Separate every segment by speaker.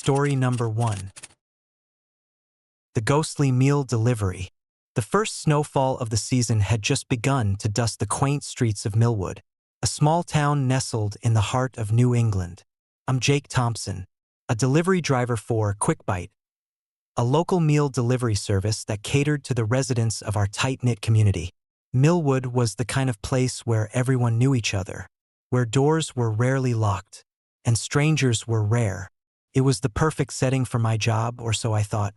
Speaker 1: Story number 1. The ghostly meal delivery. The first snowfall of the season had just begun to dust the quaint streets of Millwood, a small town nestled in the heart of New England. I'm Jake Thompson, a delivery driver for Quick Bite, a local meal delivery service that catered to the residents of our tight-knit community. Millwood was the kind of place where everyone knew each other, where doors were rarely locked, and strangers were rare. It was the perfect setting for my job, or so I thought.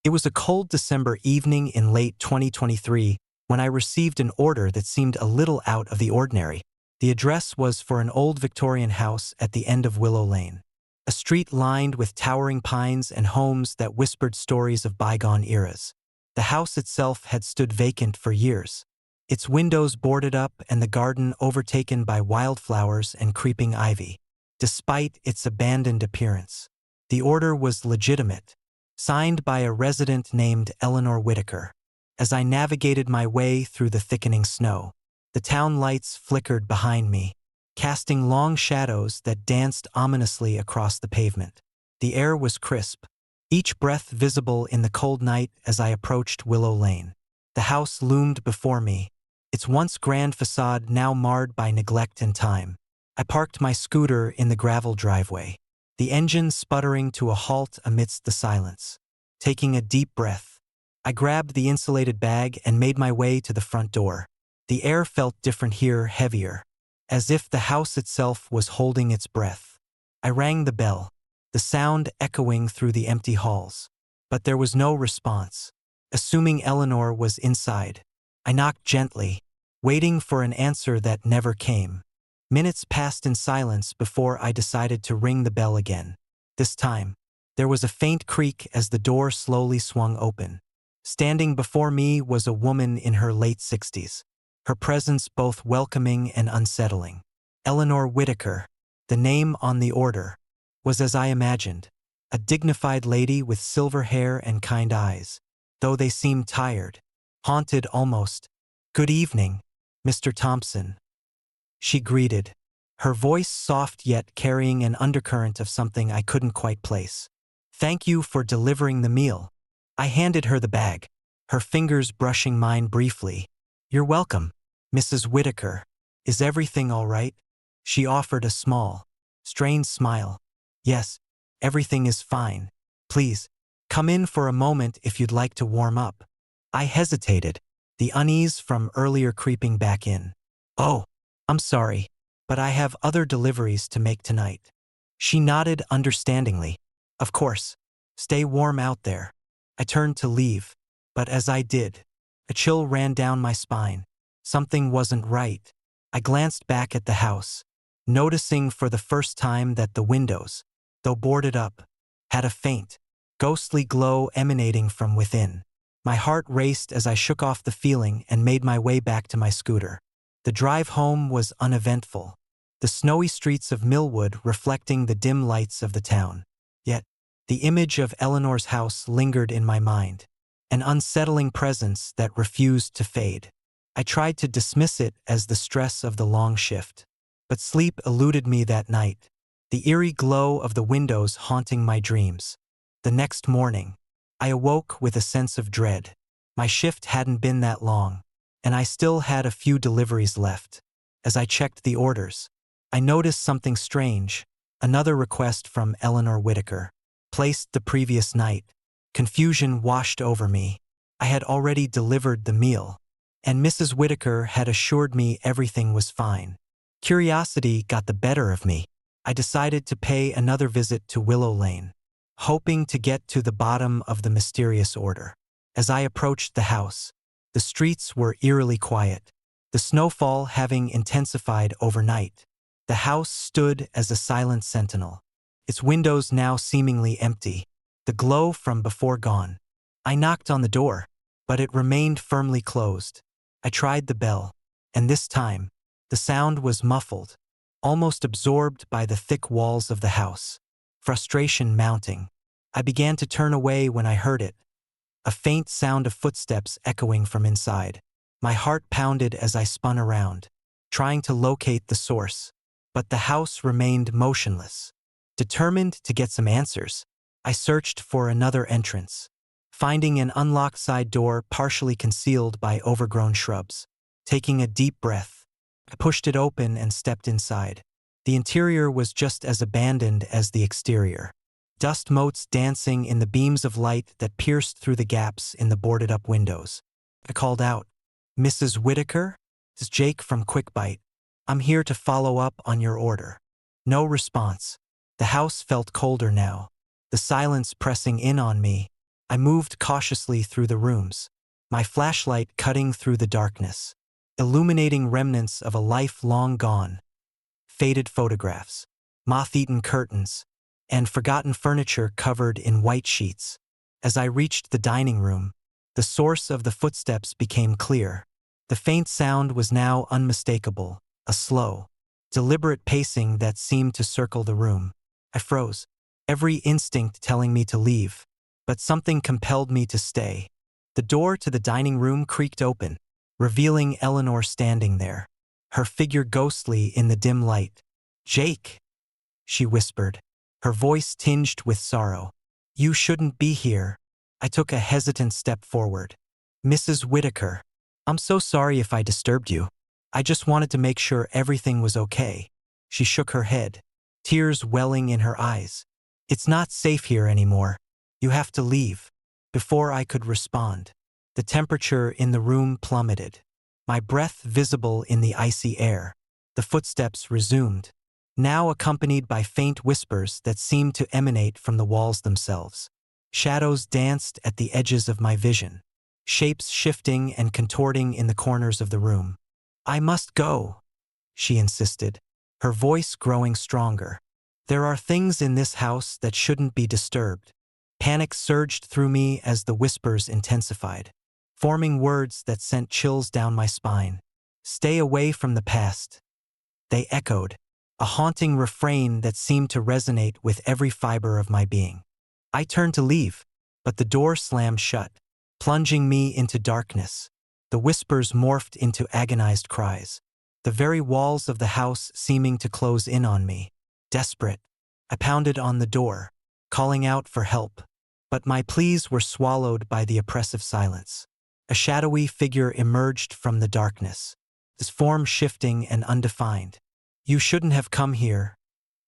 Speaker 1: It was a cold December evening in late 2023 when I received an order that seemed a little out of the ordinary. The address was for an old Victorian house at the end of Willow Lane, a street lined with towering pines and homes that whispered stories of bygone eras. The house itself had stood vacant for years, its windows boarded up and the garden overtaken by wildflowers and creeping ivy. Despite its abandoned appearance, the order was legitimate, signed by a resident named Eleanor Whitaker. As I navigated my way through the thickening snow, the town lights flickered behind me, casting long shadows that danced ominously across the pavement. The air was crisp, each breath visible in the cold night as I approached Willow Lane. The house loomed before me, its once grand facade now marred by neglect and time. I parked my scooter in the gravel driveway, the engine sputtering to a halt amidst the silence. Taking a deep breath, I grabbed the insulated bag and made my way to the front door. The air felt different here, heavier, as if the house itself was holding its breath. I rang the bell, the sound echoing through the empty halls, but there was no response. Assuming Eleanor was inside, I knocked gently, waiting for an answer that never came. Minutes passed in silence before I decided to ring the bell again. This time, there was a faint creak as the door slowly swung open. Standing before me was a woman in her late 60s, her presence both welcoming and unsettling. Eleanor Whitaker, the name on the order, was as I imagined, a dignified lady with silver hair and kind eyes, though they seemed tired, haunted almost. "Good evening, Mr. Thompson," she greeted, her voice soft yet carrying an undercurrent of something I couldn't quite place. "Thank you for delivering the meal." I handed her the bag, her fingers brushing mine briefly. "You're welcome, Mrs. Whitaker. Is everything all right?" She offered a small, strained smile. "Yes, everything is fine. Please, come in for a moment if you'd like to warm up." I hesitated, the unease from earlier creeping back in. "Oh, I'm sorry, but I have other deliveries to make tonight." She nodded understandingly. "Of course. Stay warm out there." I turned to leave, but as I did, a chill ran down my spine. Something wasn't right. I glanced back at the house, noticing for the first time that the windows, though boarded up, had a faint, ghostly glow emanating from within. My heart raced as I shook off the feeling and made my way back to my scooter. The drive home was uneventful, the snowy streets of Millwood reflecting the dim lights of the town. Yet, the image of Eleanor's house lingered in my mind, an unsettling presence that refused to fade. I tried to dismiss it as the stress of the long shift, but sleep eluded me that night, the eerie glow of the windows haunting my dreams. The next morning, I awoke with a sense of dread. My shift hadn't been that long, and I still had a few deliveries left. As I checked the orders, I noticed something strange, another request from Eleanor Whitaker, placed the previous night. Confusion washed over me. I had already delivered the meal, and Mrs. Whitaker had assured me everything was fine. Curiosity got the better of me. I decided to pay another visit to Willow Lane, hoping to get to the bottom of the mysterious order. As I approached the house, the streets were eerily quiet, the snowfall having intensified overnight. The house stood as a silent sentinel, its windows now seemingly empty, the glow from before gone. I knocked on the door, but it remained firmly closed. I tried the bell, and this time, the sound was muffled, almost absorbed by the thick walls of the house. Frustration mounting, I began to turn away when I heard it, a faint sound of footsteps echoing from inside. My heart pounded as I spun around, trying to locate the source, but the house remained motionless. Determined to get some answers, I searched for another entrance, finding an unlocked side door partially concealed by overgrown shrubs. Taking a deep breath, I pushed it open and stepped inside. The interior was just as abandoned as the exterior. Dust motes dancing in the beams of light that pierced through the gaps in the boarded-up windows. I called out, "Mrs. Whitaker? It's Jake from Quick Bite. I'm here to follow up on your order." No response. The house felt colder now, the silence pressing in on me. I moved cautiously through the rooms, my flashlight cutting through the darkness, illuminating remnants of a life long gone. Faded photographs, moth-eaten curtains, and forgotten furniture covered in white sheets. As I reached the dining room, the source of the footsteps became clear. The faint sound was now unmistakable, a slow, deliberate pacing that seemed to circle the room. I froze, every instinct telling me to leave, but something compelled me to stay. The door to the dining room creaked open, revealing Eleanor standing there, her figure ghostly in the dim light. "Jake," she whispered, her voice tinged with sorrow. "You shouldn't be here." I took a hesitant step forward. "Mrs. Whitaker, I'm so sorry if I disturbed you. I just wanted to make sure everything was okay." She shook her head, tears welling in her eyes. "It's not safe here anymore. You have to leave." Before I could respond, the temperature in the room plummeted, my breath visible in the icy air. The footsteps resumed, now accompanied by faint whispers that seemed to emanate from the walls themselves. Shadows danced at the edges of my vision, shapes shifting and contorting in the corners of the room. "I must go," she insisted, her voice growing stronger. "There are things in this house that shouldn't be disturbed." Panic surged through me as the whispers intensified, forming words that sent chills down my spine. "Stay away from the past," they echoed, a haunting refrain that seemed to resonate with every fiber of my being. I turned to leave, but the door slammed shut, plunging me into darkness. The whispers morphed into agonized cries, the very walls of the house seeming to close in on me. Desperate, I pounded on the door, calling out for help, but my pleas were swallowed by the oppressive silence. A shadowy figure emerged from the darkness, his form shifting and undefined. "You shouldn't have come here,"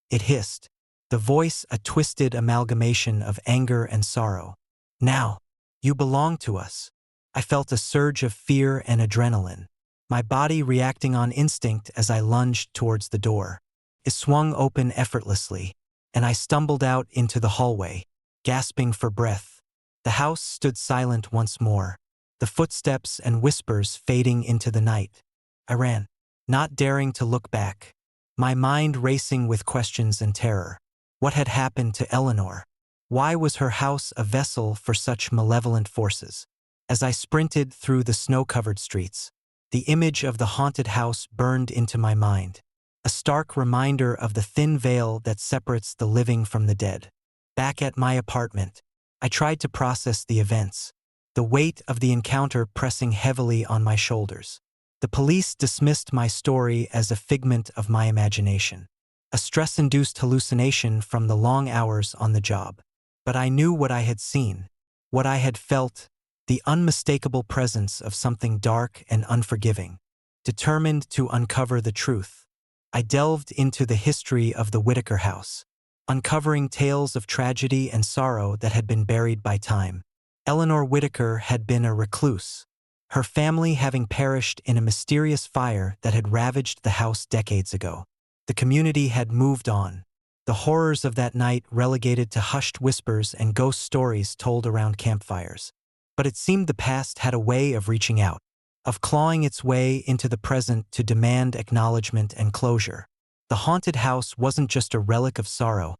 Speaker 1: it hissed, the voice a twisted amalgamation of anger and sorrow. "Now, you belong to us." I felt a surge of fear and adrenaline, my body reacting on instinct as I lunged towards the door. It swung open effortlessly, and I stumbled out into the hallway, gasping for breath. The house stood silent once more, the footsteps and whispers fading into the night. I ran, not daring to look back, my mind racing with questions and terror. What had happened to Eleanor? Why was her house a vessel for such malevolent forces? As I sprinted through the snow-covered streets, the image of the haunted house burned into my mind, a stark reminder of the thin veil that separates the living from the dead. Back at my apartment, I tried to process the events, the weight of the encounter pressing heavily on my shoulders. The police dismissed my story as a figment of my imagination, a stress-induced hallucination from the long hours on the job. But I knew what I had seen, what I had felt, the unmistakable presence of something dark and unforgiving. Determined to uncover the truth, I delved into the history of the Whitaker house, uncovering tales of tragedy and sorrow that had been buried by time. Eleanor Whitaker had been a recluse, her family having perished in a mysterious fire that had ravaged the house decades ago. The community had moved on, the horrors of that night relegated to hushed whispers and ghost stories told around campfires. But it seemed the past had a way of reaching out, of clawing its way into the present to demand acknowledgement and closure. The haunted house wasn't just a relic of sorrow,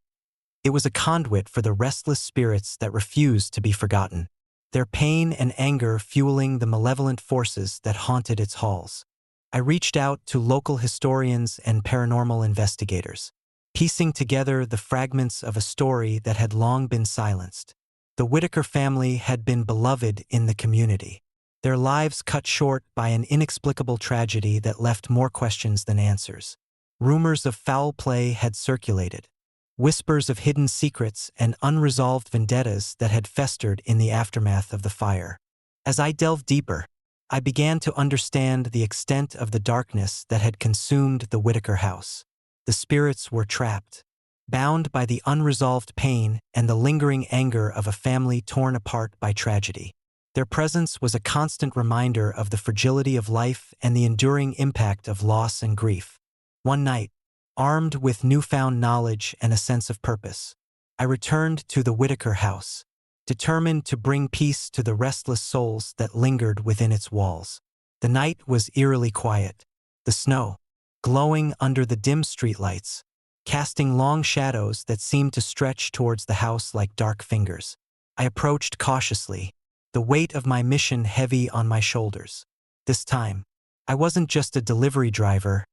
Speaker 1: it was a conduit for the restless spirits that refused to be forgotten, their pain and anger fueling the malevolent forces that haunted its halls. I reached out to local historians and paranormal investigators, piecing together the fragments of a story that had long been silenced. The Whitaker family had been beloved in the community, their lives cut short by an inexplicable tragedy that left more questions than answers. Rumors of foul play had circulated, whispers of hidden secrets and unresolved vendettas that had festered in the aftermath of the fire. As I delved deeper, I began to understand the extent of the darkness that had consumed the Whitaker house. The spirits were trapped, bound by the unresolved pain and the lingering anger of a family torn apart by tragedy. Their presence was a constant reminder of the fragility of life and the enduring impact of loss and grief. One night, armed with newfound knowledge and a sense of purpose, I returned to the Whitaker house, determined to bring peace to the restless souls that lingered within its walls. The night was eerily quiet, the snow, glowing under the dim streetlights, casting long shadows that seemed to stretch towards the house like dark fingers. I approached cautiously, the weight of my mission heavy on my shoulders. This time, I wasn't just a delivery driver,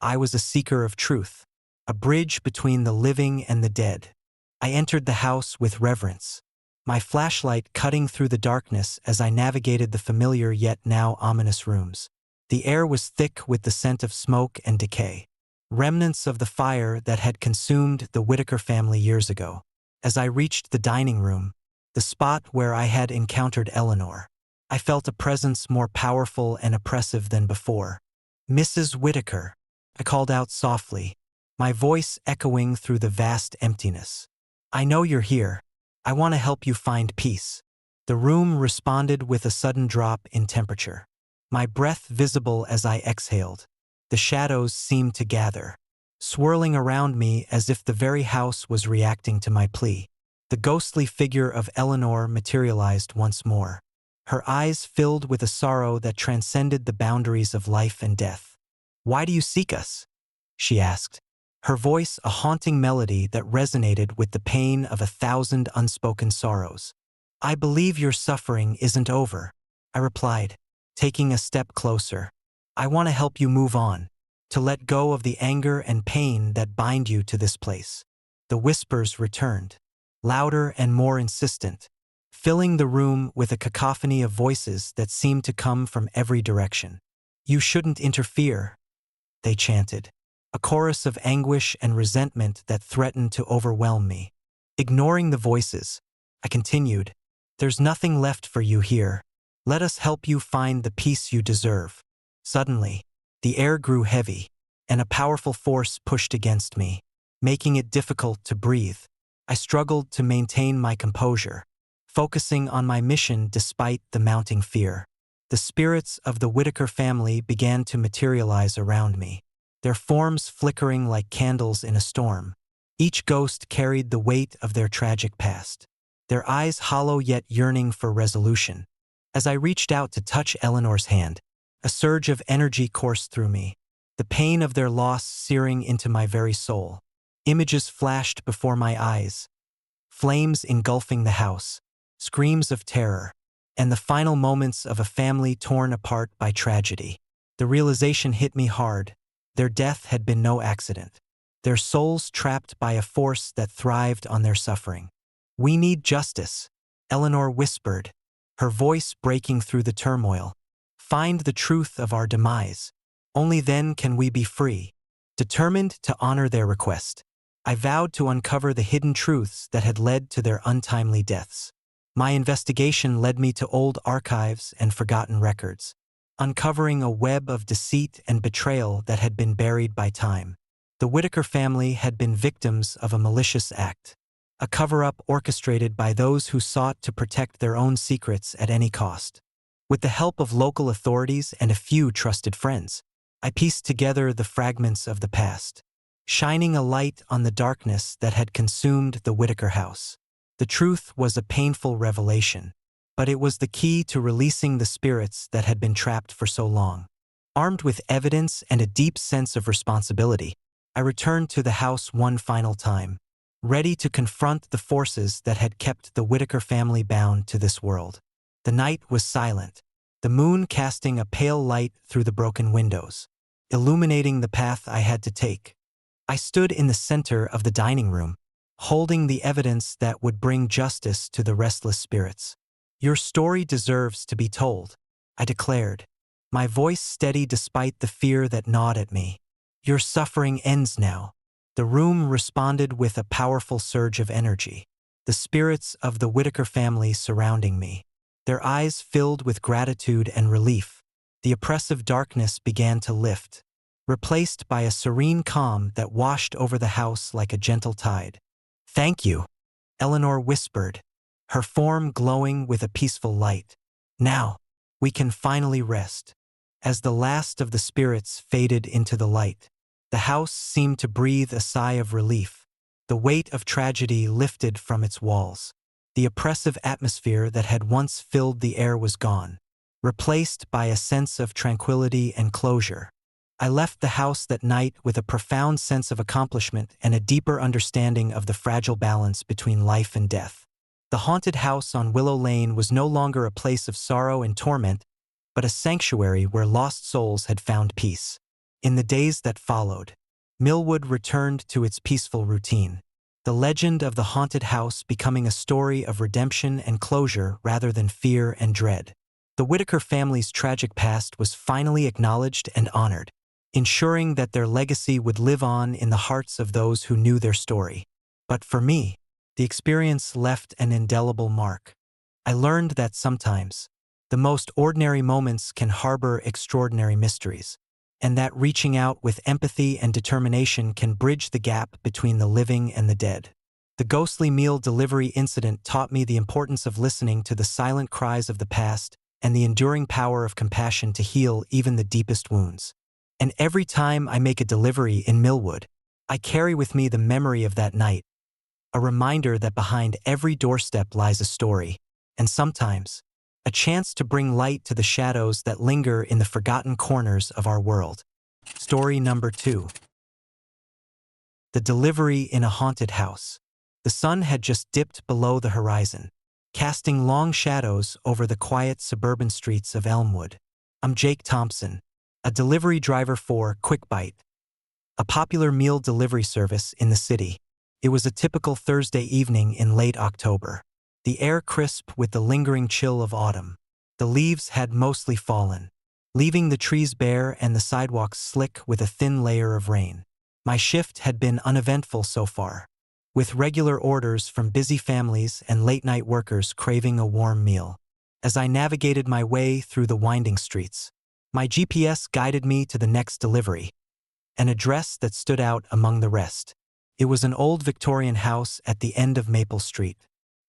Speaker 1: I was a seeker of truth, a bridge between the living and the dead. I entered the house with reverence, my flashlight cutting through the darkness as I navigated the familiar yet now ominous rooms. The air was thick with the scent of smoke and decay, remnants of the fire that had consumed the Whitaker family years ago. As I reached the dining room, the spot where I had encountered Eleanor, I felt a presence more powerful and oppressive than before. "Mrs. Whitaker," I called out softly, my voice echoing through the vast emptiness. "I know you're here. I want to help you find peace." The room responded with a sudden drop in temperature, my breath visible as I exhaled. The shadows seemed to gather, swirling around me as if the very house was reacting to my plea. The ghostly figure of Eleanor materialized once more, her eyes filled with a sorrow that transcended the boundaries of life and death. "Why do you seek us?" she asked, her voice a haunting melody that resonated with the pain of 1,000 unspoken sorrows. "I believe your suffering isn't over," I replied, taking a step closer. "I want to help you move on, to let go of the anger and pain that bind you to this place." The whispers returned, louder and more insistent, filling the room with a cacophony of voices that seemed to come from every direction. "You shouldn't interfere," they chanted, a chorus of anguish and resentment that threatened to overwhelm me. Ignoring the voices, I continued, "There's nothing left for you here. Let us help you find the peace you deserve." Suddenly, the air grew heavy, and a powerful force pushed against me, making it difficult to breathe. I struggled to maintain my composure, focusing on my mission despite the mounting fear. The spirits of the Whitaker family began to materialize around me, their forms flickering like candles in a storm. Each ghost carried the weight of their tragic past, their eyes hollow yet yearning for resolution. As I reached out to touch Eleanor's hand, a surge of energy coursed through me, the pain of their loss searing into my very soul. Images flashed before my eyes, flames engulfing the house, screams of terror, and the final moments of a family torn apart by tragedy. The realization hit me hard. Their death had been no accident, their souls trapped by a force that thrived on their suffering. "We need justice," Eleanor whispered, her voice breaking through the turmoil. "Find the truth of our demise. Only then can we be free." Determined to honor their request, I vowed to uncover the hidden truths that had led to their untimely deaths. My investigation led me to old archives and forgotten records, uncovering a web of deceit and betrayal that had been buried by time. The Whitaker family had been victims of a malicious act, a cover-up orchestrated by those who sought to protect their own secrets at any cost. With the help of local authorities and a few trusted friends, I pieced together the fragments of the past, shining a light on the darkness that had consumed the Whitaker house. The truth was a painful revelation, but it was the key to releasing the spirits that had been trapped for so long. Armed with evidence and a deep sense of responsibility, I returned to the house one final time, ready to confront the forces that had kept the Whitaker family bound to this world. The night was silent, the moon casting a pale light through the broken windows, illuminating the path I had to take. I stood in the center of the dining room, holding the evidence that would bring justice to the restless spirits. "Your story deserves to be told," I declared, my voice steady despite the fear that gnawed at me. "Your suffering ends now. The room responded with a powerful surge of energy. The spirits of the Whitaker family surrounding me. Their eyes filled with gratitude and relief. The oppressive darkness began to lift, replaced by a serene calm that washed over the house like a gentle tide. "Thank you," Eleanor whispered, her form glowing with a peaceful light. "Now, we can finally rest." As the last of the spirits faded into the light, the house seemed to breathe a sigh of relief. The weight of tragedy lifted from its walls. The oppressive atmosphere that had once filled the air was gone, replaced by a sense of tranquility and closure. I left the house that night with a profound sense of accomplishment and a deeper understanding of the fragile balance between life and death. The haunted house on Willow Lane was no longer a place of sorrow and torment, but a sanctuary where lost souls had found peace. In the days that followed, Millwood returned to its peaceful routine, the legend of the haunted house becoming a story of redemption and closure rather than fear and dread. The Whitaker family's tragic past was finally acknowledged and honored, ensuring that their legacy would live on in the hearts of those who knew their story. But for me, the experience left an indelible mark. I learned that sometimes, the most ordinary moments can harbor extraordinary mysteries, and that reaching out with empathy and determination can bridge the gap between the living and the dead. The ghostly meal delivery incident taught me the importance of listening to the silent cries of the past and the enduring power of compassion to heal even the deepest wounds. And every time I make a delivery in Millwood, I carry with me the memory of that night, a reminder that behind every doorstep lies a story, and sometimes, a chance to bring light to the shadows that linger in the forgotten corners of our world. Story number 2. The delivery in a haunted house. The sun had just dipped below the horizon, casting long shadows over the quiet suburban streets of Elmwood. I'm Jake Thompson, a delivery driver for Quick Bite, a popular meal delivery service in the city. It was a typical Thursday evening in late October. The air crisp with the lingering chill of autumn. The leaves had mostly fallen, leaving the trees bare and the sidewalks slick with a thin layer of rain. My shift had been uneventful so far, with regular orders from busy families and late-night workers craving a warm meal. As I navigated my way through the winding streets, my GPS guided me to the next delivery, an address that stood out among the rest. It was an old Victorian house at the end of Maple Street,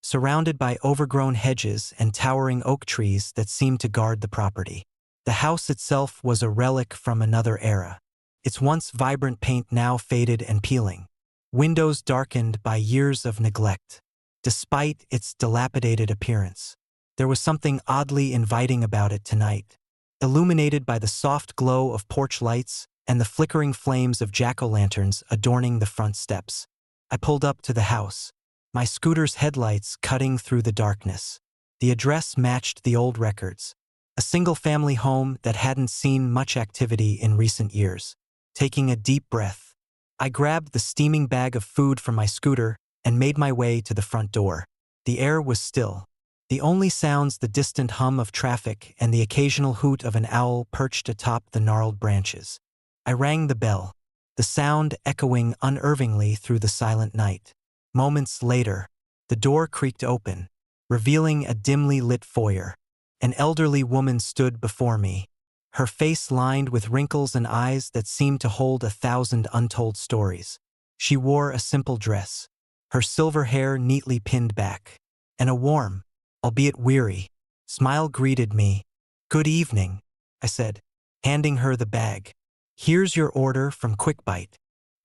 Speaker 1: surrounded by overgrown hedges and towering oak trees that seemed to guard the property. The house itself was a relic from another era, its once vibrant paint now faded and peeling, windows darkened by years of neglect. Despite its dilapidated appearance, there was something oddly inviting about it tonight. Illuminated by the soft glow of porch lights and the flickering flames of jack-o'-lanterns adorning the front steps, I pulled up to the house, my scooter's headlights cutting through the darkness. The address matched the old records, a single-family home that hadn't seen much activity in recent years. Taking a deep breath, I grabbed the steaming bag of food from my scooter and made my way to the front door. The air was still, the only sounds the distant hum of traffic and the occasional hoot of an owl perched atop the gnarled branches. I rang the bell, the sound echoing unervingly through the silent night. Moments later, the door creaked open, revealing a dimly lit foyer. An elderly woman stood before me, her face lined with wrinkles and eyes that seemed to hold 1,000 untold stories. She wore a simple dress, her silver hair neatly pinned back, and a warm, albeit weary, smile greeted me. "Good evening," I said, handing her the bag. "Here's your order from Quick Bite."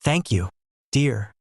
Speaker 1: "Thank you, dear,"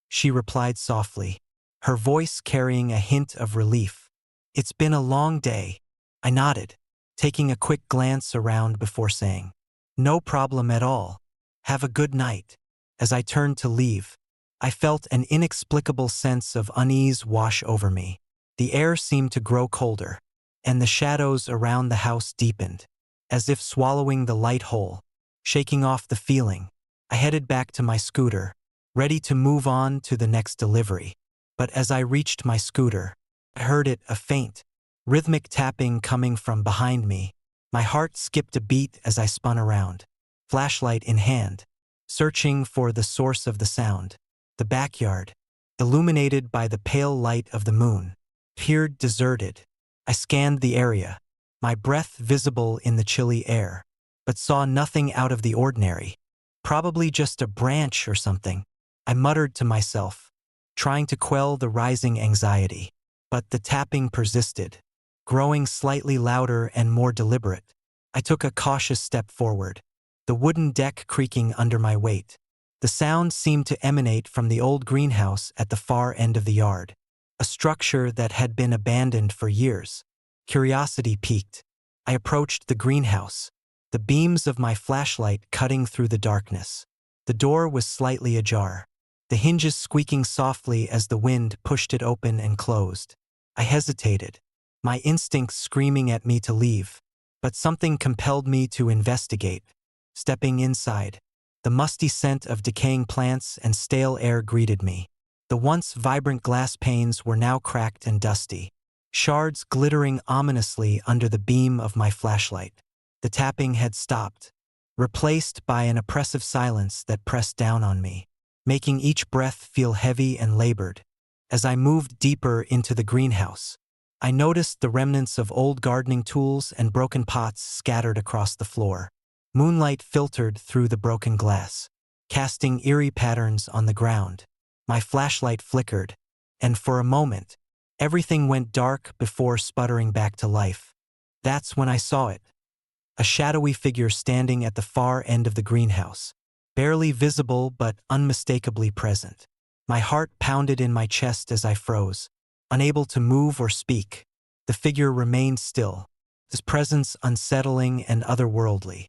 Speaker 1: she replied softly, her voice carrying a hint of relief. "It's been a long day," I nodded, taking a quick glance around before saying, "No problem at all. Have a good night." As I turned to leave, I felt an inexplicable sense of unease wash over me. The air seemed to grow colder, and the shadows around the house deepened, as if swallowing the light whole. Shaking off the feeling, I headed back to my scooter, ready to move on to the next delivery. But as I reached my scooter, I heard a faint, rhythmic tapping coming from behind me. My heart skipped a beat as I spun around, flashlight in hand, searching for the source of the sound. The backyard, illuminated by the pale light of the moon, appeared deserted. I scanned the area, my breath visible in the chilly air, but saw nothing out of the ordinary. Probably just a branch or something, I muttered to myself, trying to quell the rising anxiety. But the tapping persisted, growing slightly louder and more deliberate. I took a cautious step forward, the wooden deck creaking under my weight. The sound seemed to emanate from the old greenhouse at the far end of the yard, a structure that had been abandoned for years. Curiosity piqued. I approached the greenhouse, the beams of my flashlight cutting through the darkness. The door was slightly ajar, the hinges squeaking softly as the wind pushed it open and closed. I hesitated, my instincts screaming at me to leave, but something compelled me to investigate. Stepping inside, the musty scent of decaying plants and stale air greeted me. The once vibrant glass panes were now cracked and dusty, shards glittering ominously under the beam of my flashlight. The tapping had stopped, replaced by an oppressive silence that pressed down on me, making each breath feel heavy and labored. As I moved deeper into the greenhouse, I noticed the remnants of old gardening tools and broken pots scattered across the floor. Moonlight filtered through the broken glass, casting eerie patterns on the ground. My flashlight flickered, and for a moment, everything went dark before sputtering back to life. That's when I saw it. A shadowy figure standing at the far end of the greenhouse, barely visible but unmistakably present. My heart pounded in my chest as I froze, unable to move or speak. The figure remained still, his presence unsettling and otherworldly.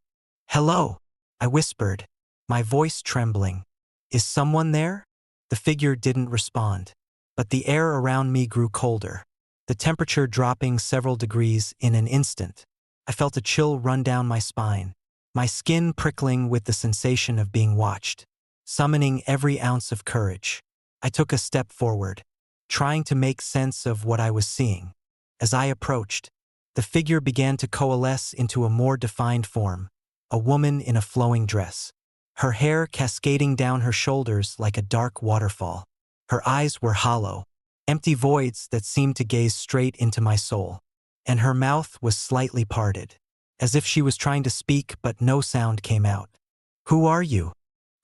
Speaker 1: "Hello," I whispered, my voice trembling. "Is someone there?" The figure didn't respond, but the air around me grew colder, the temperature dropping several degrees in an instant. I felt a chill run down my spine, my skin prickling with the sensation of being watched. Summoning every ounce of courage, I took a step forward, trying to make sense of what I was seeing. As I approached, the figure began to coalesce into a more defined form, a woman in a flowing dress, her hair cascading down her shoulders like a dark waterfall. Her eyes were hollow, empty voids that seemed to gaze straight into my soul, and her mouth was slightly parted, as if she was trying to speak but no sound came out. "Who are you?"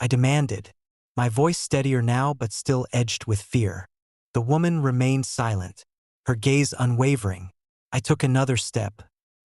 Speaker 1: I demanded, my voice steadier now but still edged with fear. The woman remained silent, her gaze unwavering. I took another step,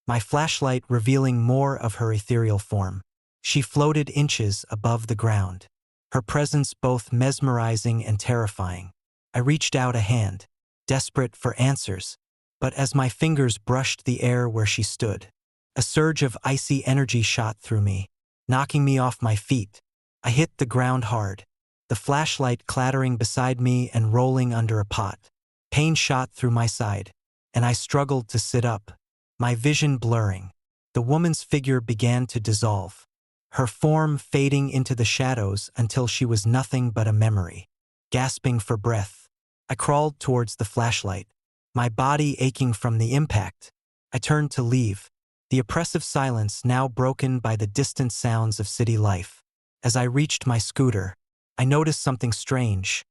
Speaker 1: my flashlight revealing more of her ethereal form. She floated inches above the ground, her presence both mesmerizing and terrifying. I reached out a hand, desperate for answers, but as my fingers brushed the air where she stood, a surge of icy energy shot through me, knocking me off my feet. I hit the ground hard, the flashlight clattering beside me and rolling under a pot. Pain shot through my side, and I struggled to sit up, my vision blurring. The woman's figure began to dissolve, her form fading into the shadows until she was nothing but a memory. Gasping for breath, I crawled towards the flashlight, my body aching from the impact. I turned to leave, the oppressive silence now broken by the distant sounds of city life. As I reached my scooter, I noticed something strange.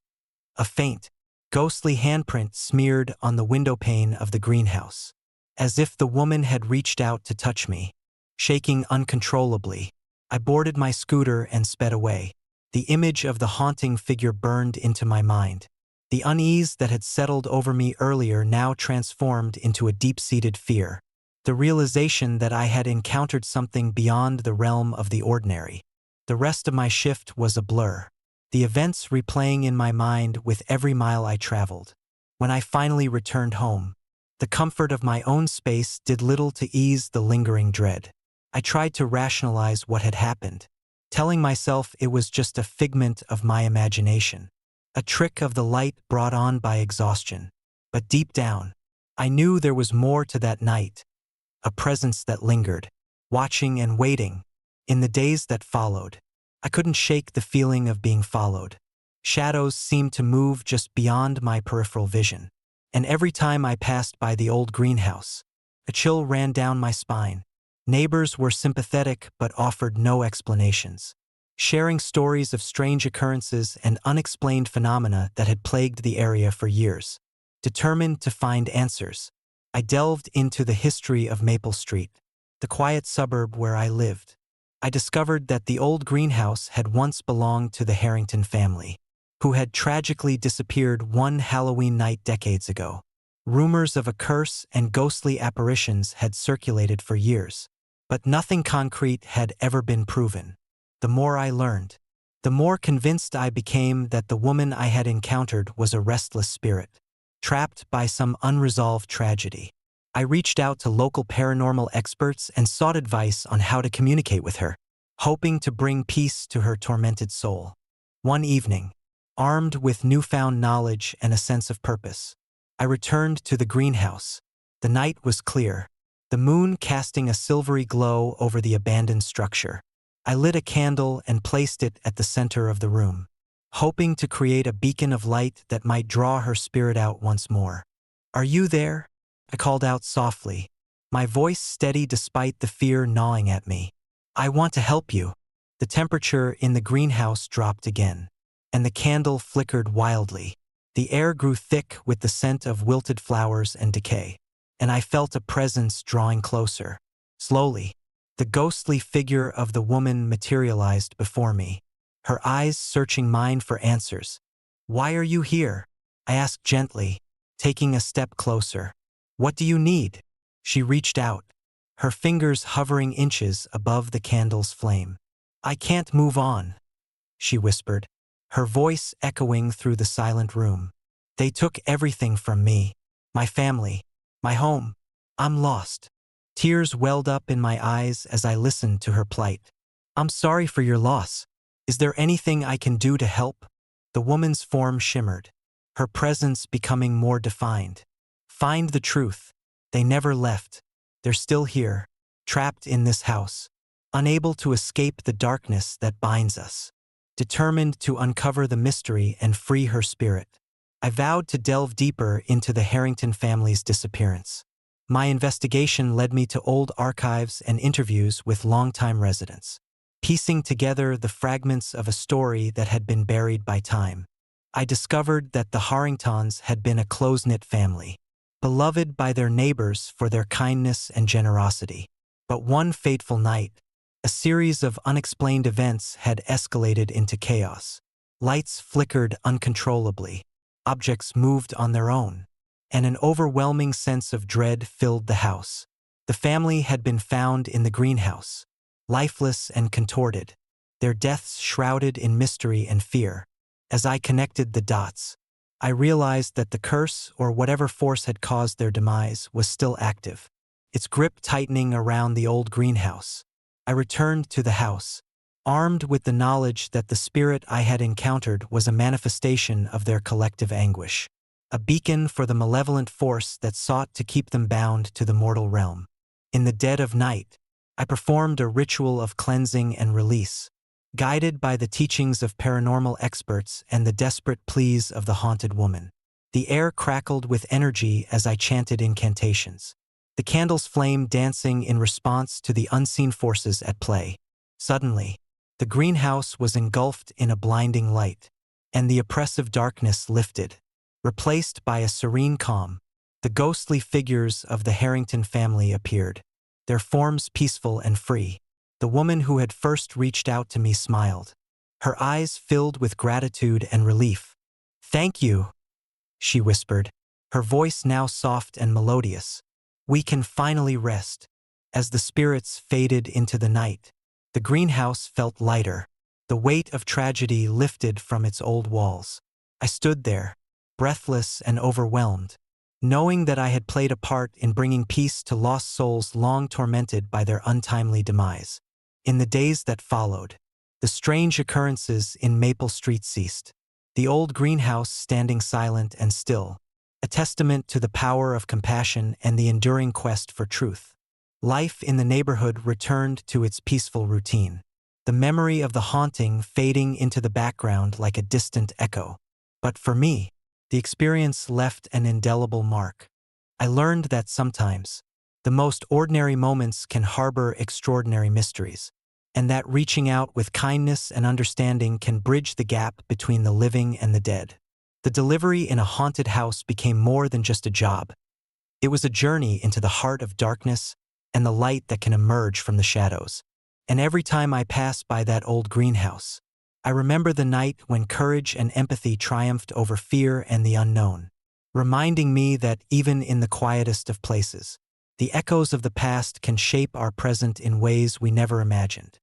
Speaker 1: A faint, ghostly handprint smeared on the windowpane of the greenhouse, as if the woman had reached out to touch me. Shaking uncontrollably, I boarded my scooter and sped away. The image of the haunting figure burned into my mind. The unease that had settled over me earlier now transformed into a deep-seated fear, the realization that I had encountered something beyond the realm of the ordinary. The rest of my shift was a blur, the events replaying in my mind with every mile I traveled. When I finally returned home, the comfort of my own space did little to ease the lingering dread. I tried to rationalize what had happened, telling myself it was just a figment of my imagination, a trick of the light brought on by exhaustion. But deep down, I knew there was more to that night, a presence that lingered, watching and waiting. In the days that followed, I couldn't shake the feeling of being followed. Shadows seemed to move just beyond my peripheral vision, and every time I passed by the old greenhouse, a chill ran down my spine. Neighbors were sympathetic but offered no explanations. sharing stories of strange occurrences and unexplained phenomena that had plagued the area for years. Determined to find answers, I delved into the history of Maple Street, the quiet suburb where I lived. I discovered that the old greenhouse had once belonged to the Harrington family, who had tragically disappeared one Halloween night decades ago. Rumors of a curse and ghostly apparitions had circulated for years, but nothing concrete had ever been proven. The more I learned, the more convinced I became that the woman I had encountered was a restless spirit, trapped by some unresolved tragedy. I reached out to local paranormal experts and sought advice on how to communicate with her, hoping to bring peace to her tormented soul. One evening, armed with newfound knowledge and a sense of purpose, I returned to the greenhouse. The night was clear, the moon casting a silvery glow over the abandoned structure. I lit a candle and placed it at the center of the room, hoping to create a beacon of light that might draw her spirit out once more. "Are you there?" I called out softly, my voice steady despite the fear gnawing at me. "I want to help you." The temperature in the greenhouse dropped again, and the candle flickered wildly. The air grew thick with the scent of wilted flowers and decay, and I felt a presence drawing closer. Slowly, the ghostly figure of the woman materialized before me, her eyes searching mine for answers. "Why are you here?" I asked gently, taking a step closer. "What do you need?" She reached out, her fingers hovering inches above the candle's flame. "I can't move on," she whispered, her voice echoing through the silent room. "They took everything from me, my family, my home. I'm lost." Tears welled up in my eyes as I listened to her plight. "I'm sorry for your loss. Is there anything I can do to help?" The woman's form shimmered, her presence becoming more defined. "Find the truth. They never left. They're still here, trapped in this house, unable to escape the darkness that binds us." Determined to uncover the mystery and free her spirit, I vowed to delve deeper into the Harrington family's disappearance. My investigation led me to old archives and interviews with longtime residents, piecing together the fragments of a story that had been buried by time. I discovered that the Harringtons had been a close-knit family, beloved by their neighbors for their kindness and generosity. But one fateful night, a series of unexplained events had escalated into chaos. Lights flickered uncontrollably, objects moved on their own, and an overwhelming sense of dread filled the house. The family had been found in the greenhouse, lifeless and contorted, their deaths shrouded in mystery and fear. As I connected the dots, I realized that the curse, or whatever force had caused their demise, was still active, its grip tightening around the old greenhouse. I returned to the house, armed with the knowledge that the spirit I had encountered was a manifestation of their collective anguish, a beacon for the malevolent force that sought to keep them bound to the mortal realm. In the dead of night, I performed a ritual of cleansing and release, guided by the teachings of paranormal experts and the desperate pleas of the haunted woman. The air crackled with energy as I chanted incantations, the candle's flame dancing in response to the unseen forces at play. Suddenly, the greenhouse was engulfed in a blinding light, and the oppressive darkness lifted, replaced by a serene calm. The ghostly figures of the Harrington family appeared, their forms peaceful and free. The woman who had first reached out to me smiled, her eyes filled with gratitude and relief. "Thank you," she whispered, her voice now soft and melodious. "We can finally rest." As the spirits faded into the night, the greenhouse felt lighter, the weight of tragedy lifted from its old walls. I stood there, breathless and overwhelmed, knowing that I had played a part in bringing peace to lost souls long tormented by their untimely demise. In the days that followed, the strange occurrences in Maple Street ceased, the old greenhouse standing silent and still, a testament to the power of compassion and the enduring quest for truth. Life in the neighborhood returned to its peaceful routine, the memory of the haunting fading into the background like a distant echo. But for me, the experience left an indelible mark. I learned that sometimes, the most ordinary moments can harbor extraordinary mysteries. and that reaching out with kindness and understanding can bridge the gap between the living and the dead. The delivery in a haunted house became more than just a job. It was a journey into the heart of darkness and the light that can emerge from the shadows. And every time I pass by that old greenhouse, I remember the night when courage and empathy triumphed over fear and the unknown, reminding me that even in the quietest of places, the echoes of the past can shape our present in ways we never imagined.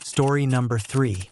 Speaker 1: Story number 3.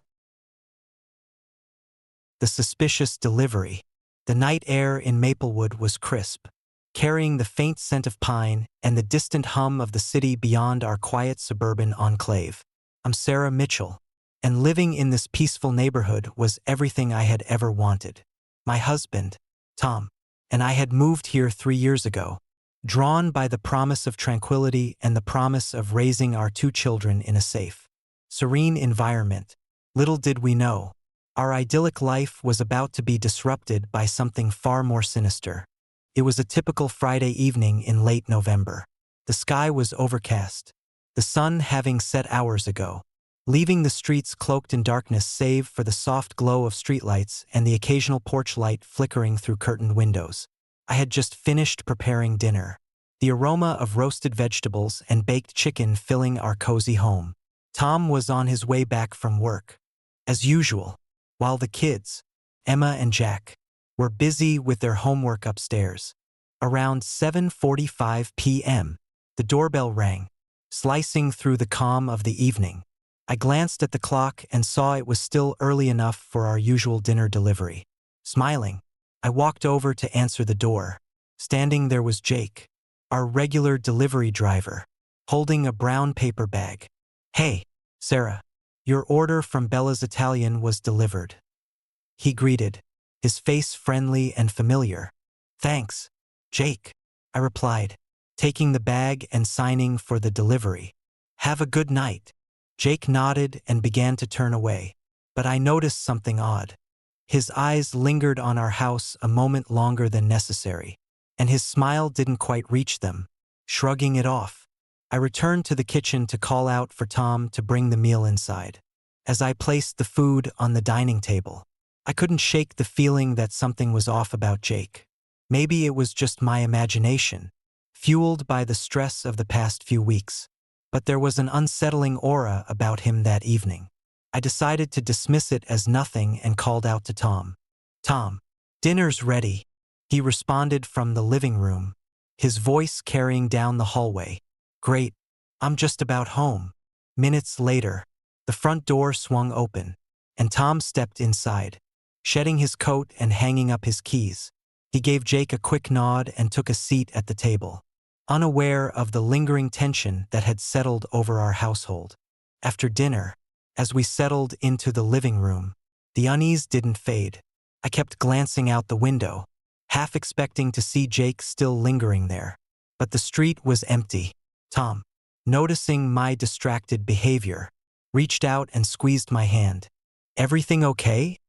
Speaker 1: The suspicious delivery. The night air in Maplewood was crisp, carrying the faint scent of pine and the distant hum of the city beyond our quiet suburban enclave. I'm Sarah Mitchell, and living in this peaceful neighborhood was everything I had ever wanted. My husband, Tom, and I had moved here 3 years ago, drawn by the promise of tranquility and the promise of raising our 2 children in a safe, serene environment. Little did we know, our idyllic life was about to be disrupted by something far more sinister. It was a typical Friday evening in late November. The sky was overcast, the sun having set hours ago, leaving the streets cloaked in darkness save for the soft glow of streetlights and the occasional porch light flickering through curtained windows. I had just finished preparing dinner, the aroma of roasted vegetables and baked chicken filling our cozy home. Tom was on his way back from work, as usual, while the kids, Emma and Jack, were busy with their homework upstairs. Around 7:45 p.m., the doorbell rang, slicing through the calm of the evening. I glanced at the clock and saw it was still early enough for our usual dinner delivery. Smiling, I walked over to answer the door. Standing there was Jake, our regular delivery driver, holding a brown paper bag. "Hey, Sarah, your order from Bella's Italian was delivered," he greeted, his face friendly and familiar. "Thanks, Jake," I replied, taking the bag and signing for the delivery. "Have a good night." Jake nodded and began to turn away, but I noticed something odd. His eyes lingered on our house a moment longer than necessary, and his smile didn't quite reach them. Shrugging it off, I returned to the kitchen to call out for Tom to bring the meal inside. As I placed the food on the dining table, I couldn't shake the feeling that something was off about Jake. Maybe it was just my imagination, fueled by the stress of the past few weeks, but there was an unsettling aura about him that evening. I decided to dismiss it as nothing and called out to Tom. "Tom, dinner's ready," he responded from the living room, his voice carrying down the hallway. "Great, I'm just about home." Minutes later, the front door swung open, and Tom stepped inside, shedding his coat and hanging up his keys. He gave Jake a quick nod and took a seat at the table, unaware of the lingering tension that had settled over our household. After dinner, as we settled into the living room, the unease didn't fade. I kept glancing out the window, half expecting to see Jake still lingering there. But the street was empty. Tom, noticing my distracted behavior, reached out and squeezed my hand. "Everything okay?"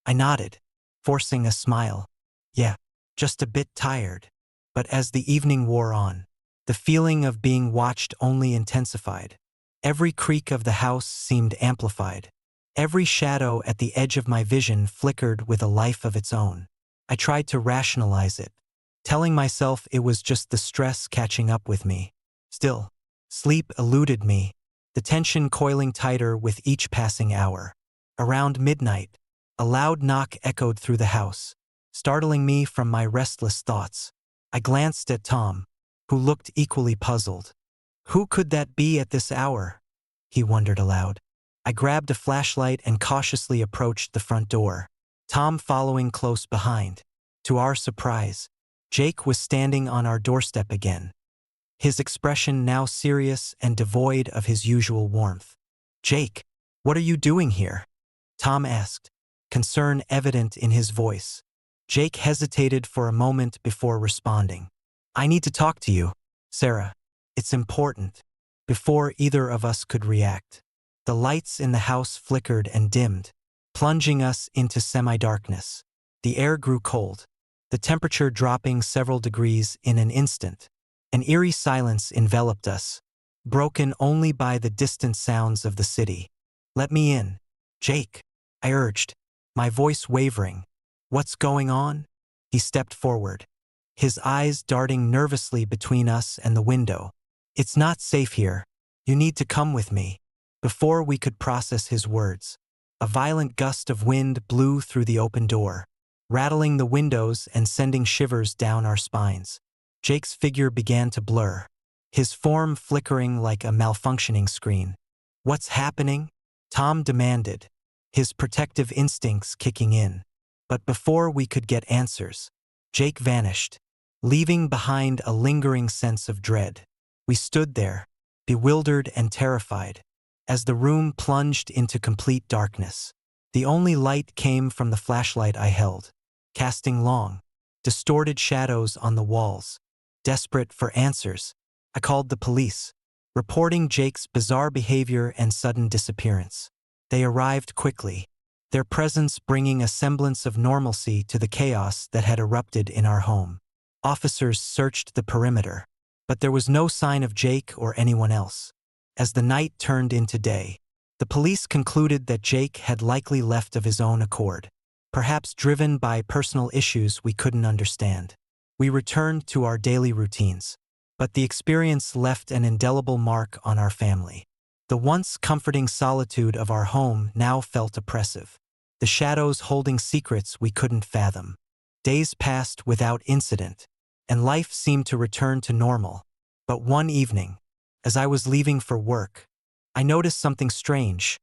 Speaker 1: I nodded, forcing a smile. "Yeah, just a bit tired." But as the evening wore on, the feeling of being watched only intensified. Every creak of the house seemed amplified. Every shadow at the edge of my vision flickered with a life of its own. I tried to rationalize it, telling myself it was just the stress catching up with me. Still, sleep eluded me, the tension coiling tighter with each passing hour. Around midnight, a loud knock echoed through the house, startling me from my restless thoughts. I glanced at Tom, who looked equally puzzled. "Who could that be at this hour?" he wondered aloud. I grabbed a flashlight and cautiously approached the front door, Tom following close behind. To our surprise, Jake was standing on our doorstep again, his expression now serious and devoid of his usual warmth. "Jake, what are you doing here?" Tom asked, concern evident in his voice. Jake hesitated for a moment before responding. "I need to talk to you, Sarah. It's important." Before either of us could react, the lights in the house flickered and dimmed, plunging us into semi-darkness. The air grew cold, the temperature dropping several degrees in an instant. An eerie silence enveloped us, broken only by the distant sounds of the city. "Let me in, Jake," I urged, my voice wavering. "What's going on?" He stepped forward, his eyes darting nervously between us and the window. "It's not safe here. You need to come with me." Before we could process his words, a violent gust of wind blew through the open door, rattling the windows and sending shivers down our spines. Jake's figure began to blur, his form flickering like a malfunctioning screen. "What's happening?" Tom demanded, his protective instincts kicking in. But before we could get answers, Jake vanished, leaving behind a lingering sense of dread. We stood there, bewildered and terrified, as the room plunged into complete darkness. The only light came from the flashlight I held, casting long, distorted shadows on the walls. Desperate for answers, I called the police, reporting Jake's bizarre behavior and sudden disappearance. They arrived quickly, their presence bringing a semblance of normalcy to the chaos that had erupted in our home. Officers searched the perimeter, but there was no sign of Jake or anyone else. As the night turned into day, the police concluded that Jake had likely left of his own accord, perhaps driven by personal issues we couldn't understand. We returned to our daily routines, but the experience left an indelible mark on our family. The once comforting solitude of our home now felt oppressive, the shadows holding secrets we couldn't fathom. Days passed without incident, and life seemed to return to normal. But one evening, as I was leaving for work, I noticed something strange.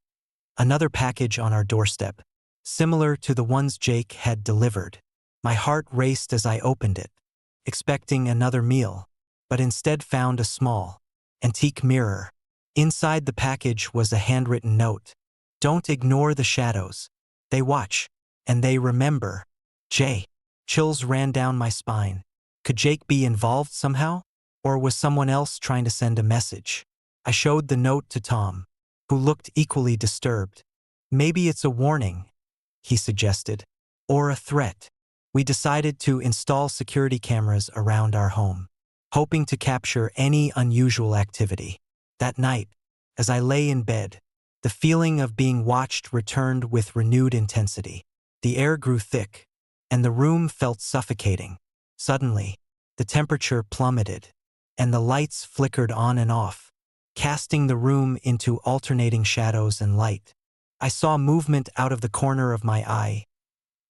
Speaker 1: Another package on our doorstep, similar to the ones Jake had delivered. My heart raced as I opened it, expecting another meal, but instead found a small, antique mirror. Inside the package was a handwritten note. "Don't ignore the shadows. They watch, and they remember. Jay." Chills ran down my spine. Could Jake be involved somehow? Or was someone else trying to send a message? I showed the note to Tom, who looked equally disturbed. "Maybe it's a warning," he suggested, "or a threat." We decided to install security cameras around our home, hoping to capture any unusual activity. That night, as I lay in bed, the feeling of being watched returned with renewed intensity. The air grew thick, and the room felt suffocating. Suddenly, the temperature plummeted, and the lights flickered on and off, casting the room into alternating shadows and light. I saw movement out of the corner of my eye,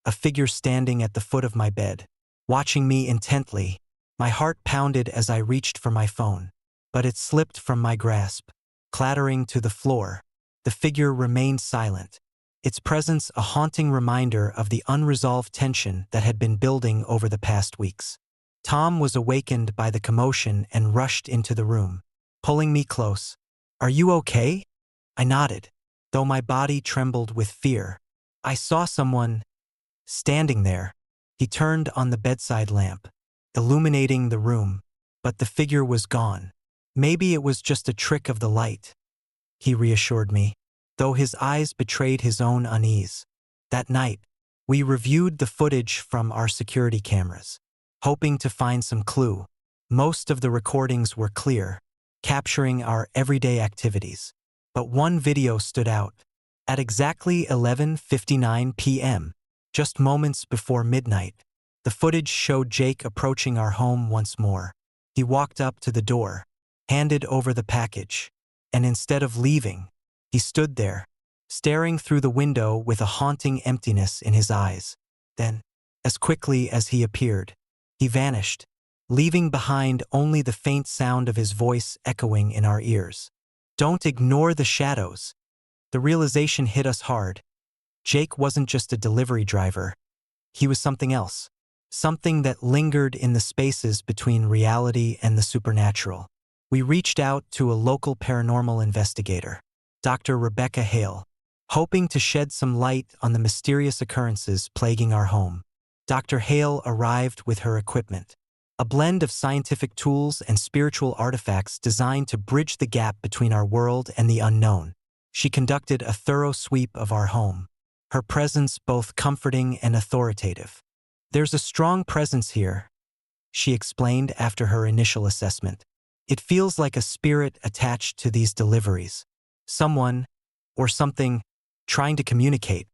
Speaker 1: a figure standing at the foot of my bed, watching me intently. My heart pounded as I reached for my phone, but it slipped from my grasp, clattering to the floor. The figure remained silent, its presence a haunting reminder of the unresolved tension that had been building over the past weeks. Tom was awakened by the commotion and rushed into the room, pulling me close. "Are you okay?" I nodded, though my body trembled with fear. "I saw someone standing there." He turned on the bedside lamp, illuminating the room, but the figure was gone. "Maybe it was just a trick of the light," he reassured me, though his eyes betrayed his own unease. That night, we reviewed the footage from our security cameras, hoping to find some clue. Most of the recordings were clear, capturing our everyday activities. But one video stood out. At exactly 11:59 p.m., just moments before midnight, the footage showed Jake approaching our home once more. He walked up to the door, handed over the package, and instead of leaving, he stood there, staring through the window with a haunting emptiness in his eyes. Then, as quickly as he appeared, he vanished, leaving behind only the faint sound of his voice echoing in our ears. "Don't ignore the shadows." The realization hit us hard. Jake wasn't just a delivery driver. He was something else, something that lingered in the spaces between reality and the supernatural. We reached out to a local paranormal investigator, Dr. Rebecca Hale, hoping to shed some light on the mysterious occurrences plaguing our home. Dr. Hale arrived with her equipment, a blend of scientific tools and spiritual artifacts designed to bridge the gap between our world and the unknown. She conducted a thorough sweep of our home, her presence both comforting and authoritative. "There's a strong presence here," she explained after her initial assessment. It feels like a spirit attached to these deliveries. Someone, or something, trying to communicate.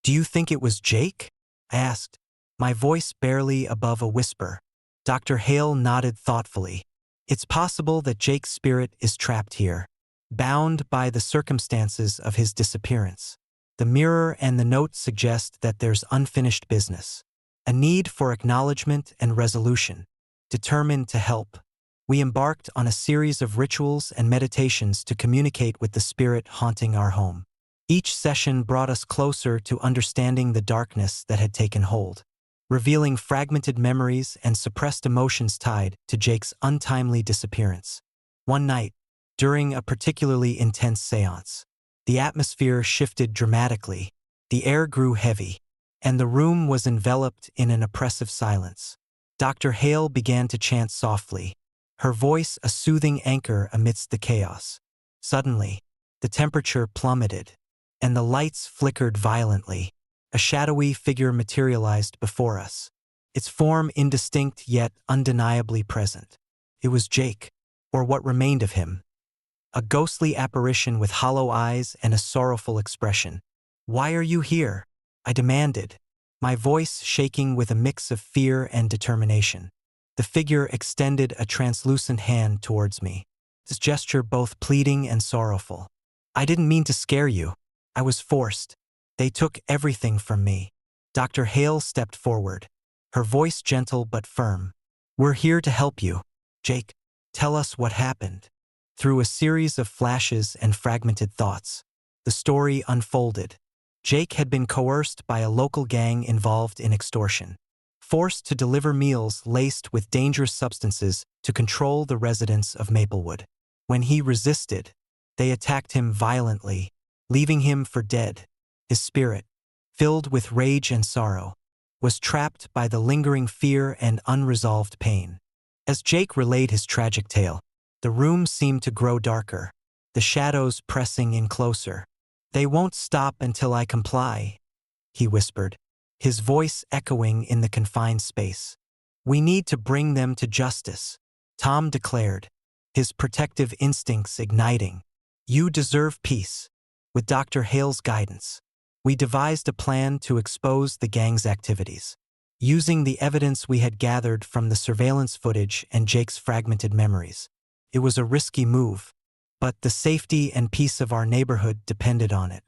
Speaker 1: Do you think it was Jake? I asked, my voice barely above a whisper. Dr. Hale nodded thoughtfully. It's possible that Jake's spirit is trapped here, bound by the circumstances of his disappearance. The mirror and the note suggest that there's unfinished business, a need for acknowledgement and resolution. Determined to help, we embarked on a series of rituals and meditations to communicate with the spirit haunting our home. Each session brought us closer to understanding the darkness that had taken hold, revealing fragmented memories and suppressed emotions tied to Jake's untimely disappearance. One night, during a particularly intense seance, the atmosphere shifted dramatically, the air grew heavy, and the room was enveloped in an oppressive silence. Dr. Hale began to chant softly, her voice a soothing anchor amidst the chaos. Suddenly, the temperature plummeted, and the lights flickered violently. A shadowy figure materialized before us, its form indistinct yet undeniably present. It was Jake, or what remained of him, a ghostly apparition with hollow eyes and a sorrowful expression. "Why are you here?" I demanded, my voice shaking with a mix of fear and determination. The figure extended a translucent hand towards me, its gesture both pleading and sorrowful. "I didn't mean to scare you. I was forced. They took everything from me." Dr. Hale stepped forward, her voice gentle but firm. "We're here to help you, Jake. Tell us what happened." Through a series of flashes and fragmented thoughts, the story unfolded. Jake had been coerced by a local gang involved in extortion, forced to deliver meals laced with dangerous substances to control the residents of Maplewood. When he resisted, they attacked him violently, leaving him for dead. His spirit, filled with rage and sorrow, was trapped by the lingering fear and unresolved pain. As Jake relayed his tragic tale, the room seemed to grow darker, the shadows pressing in closer. "They won't stop until I comply," he whispered, his voice echoing in the confined space. "We need to bring them to justice," Tom declared, his protective instincts igniting. "You deserve peace." With Dr. Hale's guidance, we devised a plan to expose the gang's activities. Using the evidence we had gathered from the surveillance footage and Jake's fragmented memories. It was a risky move, but the safety and peace of our neighborhood depended on it.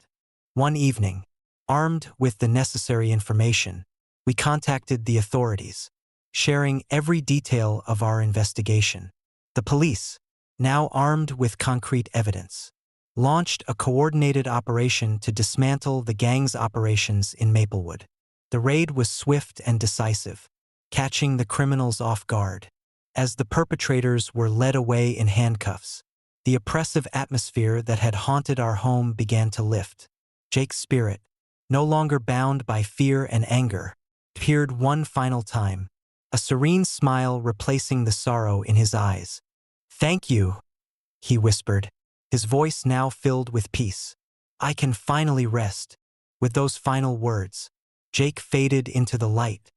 Speaker 1: One evening, armed with the necessary information, we contacted the authorities, sharing every detail of our investigation. The police, now armed with concrete evidence, launched a coordinated operation to dismantle the gang's operations in Maplewood. The raid was swift and decisive, catching the criminals off guard. As the perpetrators were led away in handcuffs, the oppressive atmosphere that had haunted our home began to lift. Jake's spirit, no longer bound by fear and anger, peered one final time, a serene smile replacing the sorrow in his eyes. "Thank you," he whispered, his voice now filled with peace. "I can finally rest." With those final words, Jake faded into the light,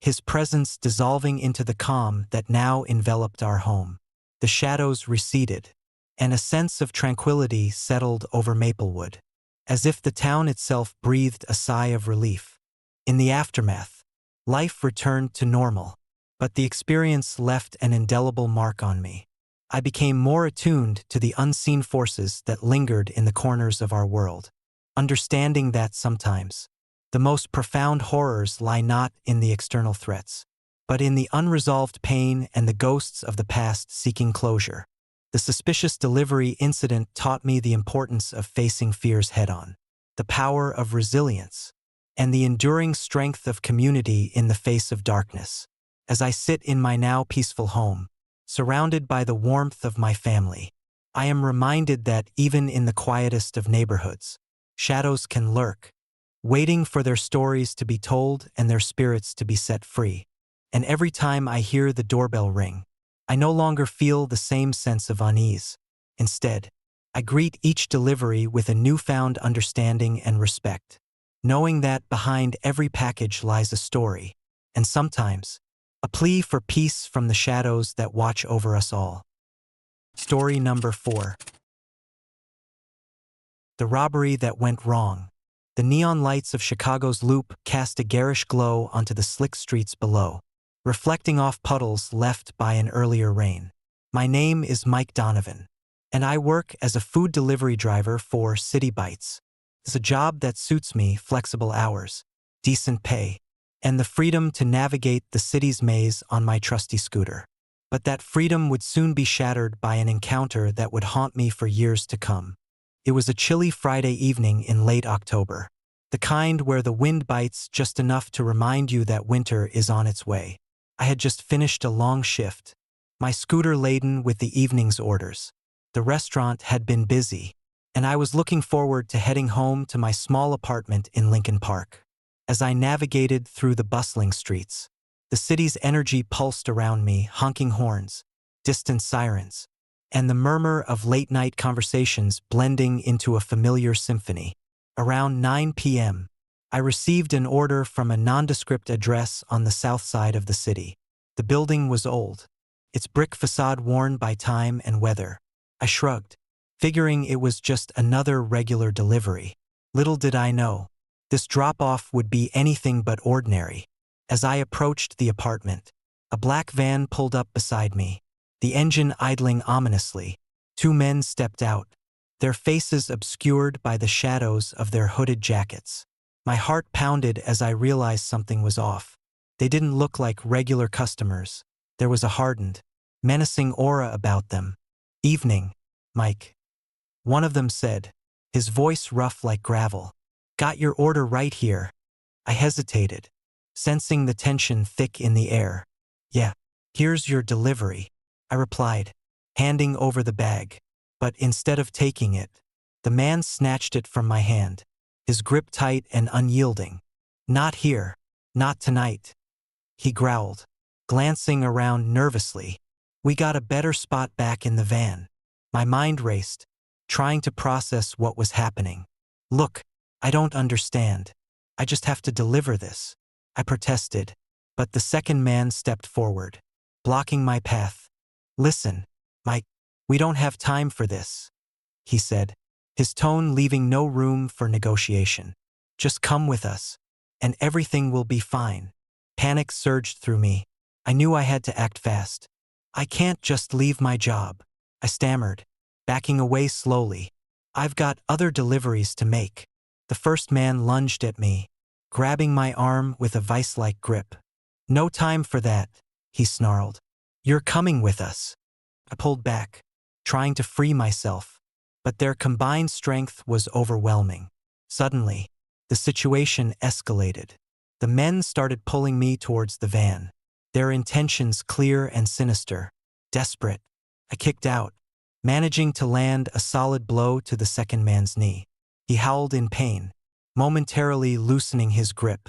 Speaker 1: his presence dissolving into the calm that now enveloped our home. The shadows receded, and a sense of tranquility settled over Maplewood, as if the town itself breathed a sigh of relief. In the aftermath, life returned to normal, but the experience left an indelible mark on me. I became more attuned to the unseen forces that lingered in the corners of our world, understanding that sometimes the most profound horrors lie not in the external threats, but in the unresolved pain and the ghosts of the past seeking closure. The suspicious delivery incident taught me the importance of facing fears head-on, the power of resilience, and the enduring strength of community in the face of darkness. As I sit in my now peaceful home, surrounded by the warmth of my family, I am reminded that even in the quietest of neighborhoods, shadows can lurk, waiting for their stories to be told and their spirits to be set free. And every time I hear the doorbell ring, I no longer feel the same sense of unease. Instead, I greet each delivery with a newfound understanding and respect, knowing that behind every package lies a story, and sometimes, a plea for peace from the shadows that watch over us all. Story number 4. The robbery that went wrong. The neon lights of Chicago's Loop cast a garish glow onto the slick streets below, reflecting off puddles left by an earlier rain. My name is Mike Donovan, and I work as a food delivery driver for City Bites. It's a job that suits me: flexible hours, decent pay, and the freedom to navigate the city's maze on my trusty scooter. But that freedom would soon be shattered by an encounter that would haunt me for years to come. It was a chilly Friday evening in late October, the kind where the wind bites just enough to remind you that winter is on its way. I had just finished a long shift, my scooter laden with the evening's orders. The restaurant had been busy, and I was looking forward to heading home to my small apartment in Lincoln Park. As I navigated through the bustling streets, the city's energy pulsed around me: honking horns, distant sirens, and the murmur of late-night conversations blending into a familiar symphony. Around 9 p.m., I received an order from a nondescript address on the south side of the city. The building was old, its brick facade worn by time and weather. I shrugged, figuring it was just another regular delivery. Little did I know, this drop-off would be anything but ordinary. As I approached the apartment, a black van pulled up beside me, the engine idling ominously. Two men stepped out, their faces obscured by the shadows of their hooded jackets. My heart pounded as I realized something was off. They didn't look like regular customers. There was a hardened, menacing aura about them. "Evening, Mike," one of them said, his voice rough like gravel. "Got your order right here." I hesitated, sensing the tension thick in the air. "Yeah, here's your delivery," I replied, handing over the bag. But instead of taking it, the man snatched it from my hand, his grip tight and unyielding. "Not here, not tonight," he growled, glancing around nervously. "We got a better spot back in the van." My mind raced, trying to process what was happening. "Look, I don't understand. I just have to deliver this," I protested, but the second man stepped forward, blocking my path. "Listen, Mike, we don't have time for this," he said, his tone leaving no room for negotiation. "Just come with us, and everything will be fine." Panic surged through me. I knew I had to act fast. "I can't just leave my job," I stammered, backing away slowly. "I've got other deliveries to make." The first man lunged at me, grabbing my arm with a vice-like grip. "No time for that," he snarled. "You're coming with us." I pulled back, trying to free myself, but their combined strength was overwhelming. Suddenly, the situation escalated. The men started pulling me towards the van, their intentions clear and sinister. Desperate, I kicked out, managing to land a solid blow to the second man's knee. He howled in pain, momentarily loosening his grip.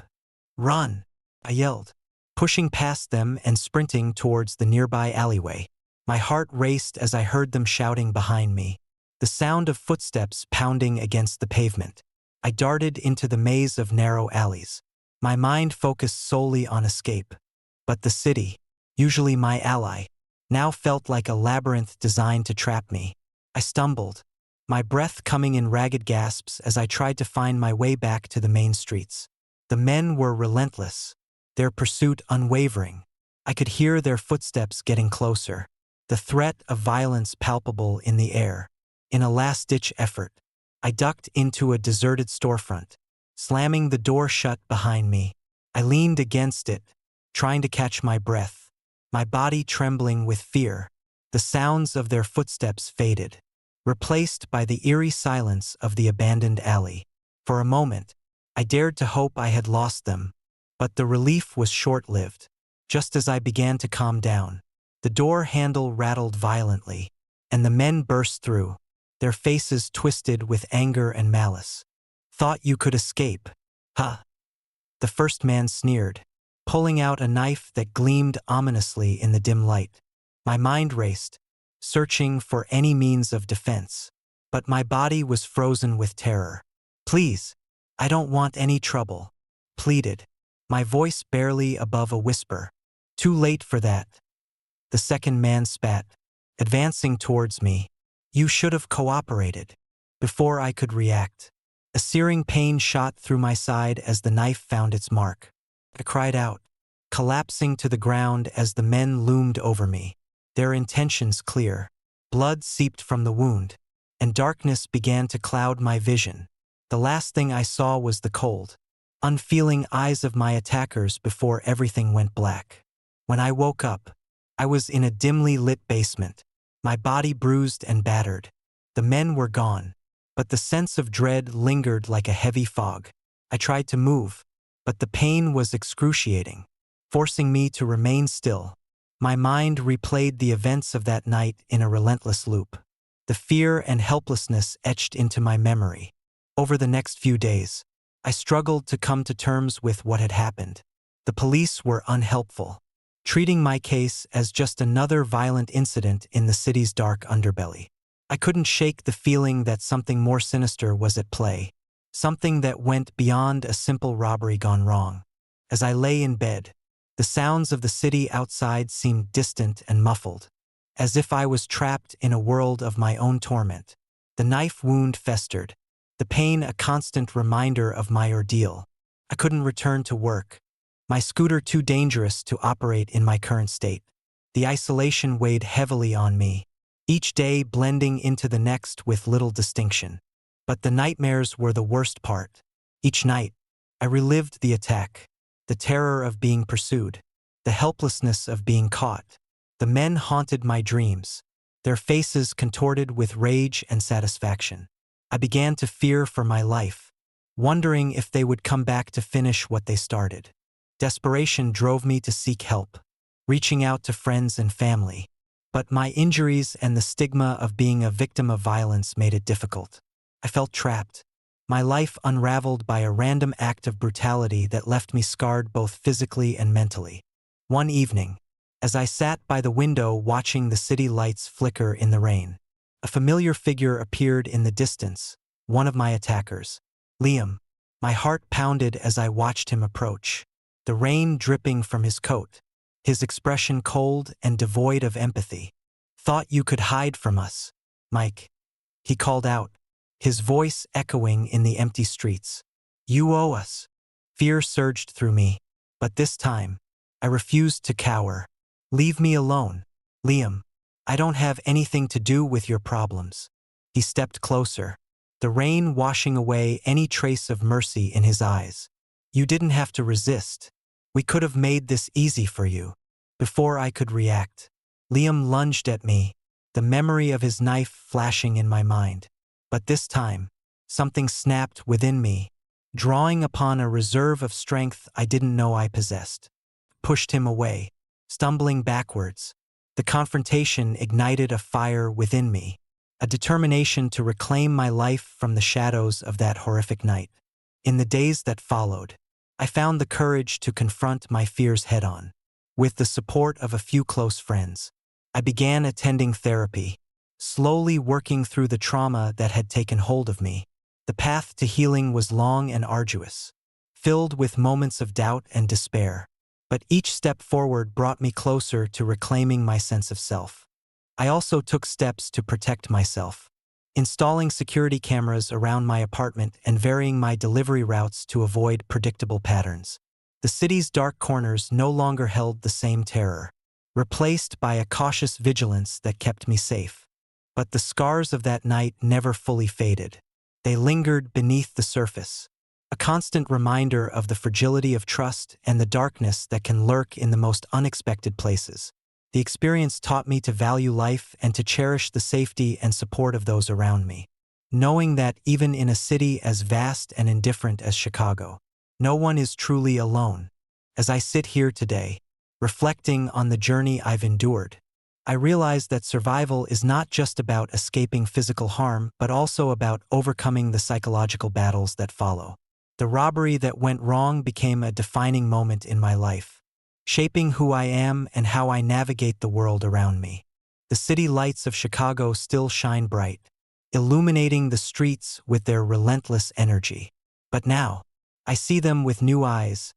Speaker 1: "Run!" I yelled, pushing past them and sprinting towards the nearby alleyway. My heart raced as I heard them shouting behind me, the sound of footsteps pounding against the pavement. I darted into the maze of narrow alleys, my mind focused solely on escape. But the city, usually my ally, now felt like a labyrinth designed to trap me. I stumbled, my breath coming in ragged gasps as I tried to find my way back to the main streets. The men were relentless, their pursuit unwavering. I could hear their footsteps getting closer, the threat of violence palpable in the air. In a last-ditch effort, I ducked into a deserted storefront, slamming the door shut behind me. I leaned against it, trying to catch my breath, my body trembling with fear. The sounds of their footsteps faded, replaced by the eerie silence of the abandoned alley. For a moment, I dared to hope I had lost them, but the relief was short-lived. Just as I began to calm down, the door handle rattled violently, and the men burst through, their faces twisted with anger and malice. "Thought you could escape, huh?" The first man sneered, pulling out a knife that gleamed ominously in the dim light. My mind raced, searching for any means of defense, but my body was frozen with terror. "Please, I don't want any trouble," pleaded, my voice barely above a whisper. "Too late for that." The second man spat, advancing towards me. "You should have cooperated." Before I could react, a searing pain shot through my side as the knife found its mark. I cried out, collapsing to the ground as the men loomed over me, their intentions clear. Blood seeped from the wound, and darkness began to cloud my vision. The last thing I saw was the cold, unfeeling eyes of my attackers before everything went black. When I woke up, I was in a dimly lit basement, my body bruised and battered. The men were gone, but the sense of dread lingered like a heavy fog. I tried to move, but the pain was excruciating, forcing me to remain still. My mind replayed the events of that night in a relentless loop. The fear and helplessness etched into my memory. Over the next few days, I struggled to come to terms with what had happened. The police were unhelpful, treating my case as just another violent incident in the city's dark underbelly. I couldn't shake the feeling that something more sinister was at play, something that went beyond a simple robbery gone wrong. As I lay in bed, the sounds of the city outside seemed distant and muffled, as if I was trapped in a world of my own torment. The knife wound festered, the pain a constant reminder of my ordeal. I couldn't return to work, my scooter too dangerous to operate in my current state. The isolation weighed heavily on me, each day blending into the next with little distinction. But the nightmares were the worst part. Each night, I relived the attack, the terror of being pursued, the helplessness of being caught. The men haunted my dreams, their faces contorted with rage and satisfaction. I began to fear for my life, wondering if they would come back to finish what they started. Desperation drove me to seek help, reaching out to friends and family. But my injuries and the stigma of being a victim of violence made it difficult. I felt trapped, my life unraveled by a random act of brutality that left me scarred both physically and mentally. One evening, as I sat by the window watching the city lights flicker in the rain, a familiar figure appeared in the distance, one of my attackers. Liam. My heart pounded as I watched him approach, the rain dripping from his coat, his expression cold and devoid of empathy. "Thought you could hide from us, Mike," he called out, his voice echoing in the empty streets. "You owe us." Fear surged through me, but this time, I refused to cower. "Leave me alone, Liam. I don't have anything to do with your problems." He stepped closer, the rain washing away any trace of mercy in his eyes. "You didn't have to resist. We could have made this easy for you." Before I could react, Liam lunged at me, the memory of his knife flashing in my mind. But this time, something snapped within me, drawing upon a reserve of strength I didn't know I possessed. Pushed him away, stumbling backwards. The confrontation ignited a fire within me, a determination to reclaim my life from the shadows of that horrific night. In the days that followed, I found the courage to confront my fears head-on. With the support of a few close friends, I began attending therapy, slowly working through the trauma that had taken hold of me. The path to healing was long and arduous, filled with moments of doubt and despair. But each step forward brought me closer to reclaiming my sense of self. I also took steps to protect myself, installing security cameras around my apartment and varying my delivery routes to avoid predictable patterns. The city's dark corners no longer held the same terror, replaced by a cautious vigilance that kept me safe. But the scars of that night never fully faded. They lingered beneath the surface, a constant reminder of the fragility of trust and the darkness that can lurk in the most unexpected places. The experience taught me to value life and to cherish the safety and support of those around me, knowing that even in a city as vast and indifferent as Chicago, no one is truly alone. As I sit here today, reflecting on the journey I've endured, I realize that survival is not just about escaping physical harm, but also about overcoming the psychological battles that follow. The robbery that went wrong became a defining moment in my life, shaping who I am and how I navigate the world around me. The city lights of Chicago still shine bright, illuminating the streets with their relentless energy. But now, I see them with new eyes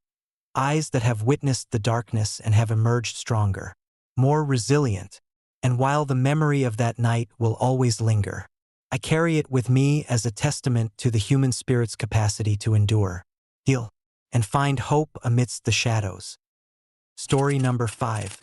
Speaker 1: that have witnessed the darkness and have emerged stronger, more resilient, And while the memory of that night will always linger, I carry it with me as a testament to the human spirit's capacity to endure, heal, and find hope amidst the shadows. Story number 5.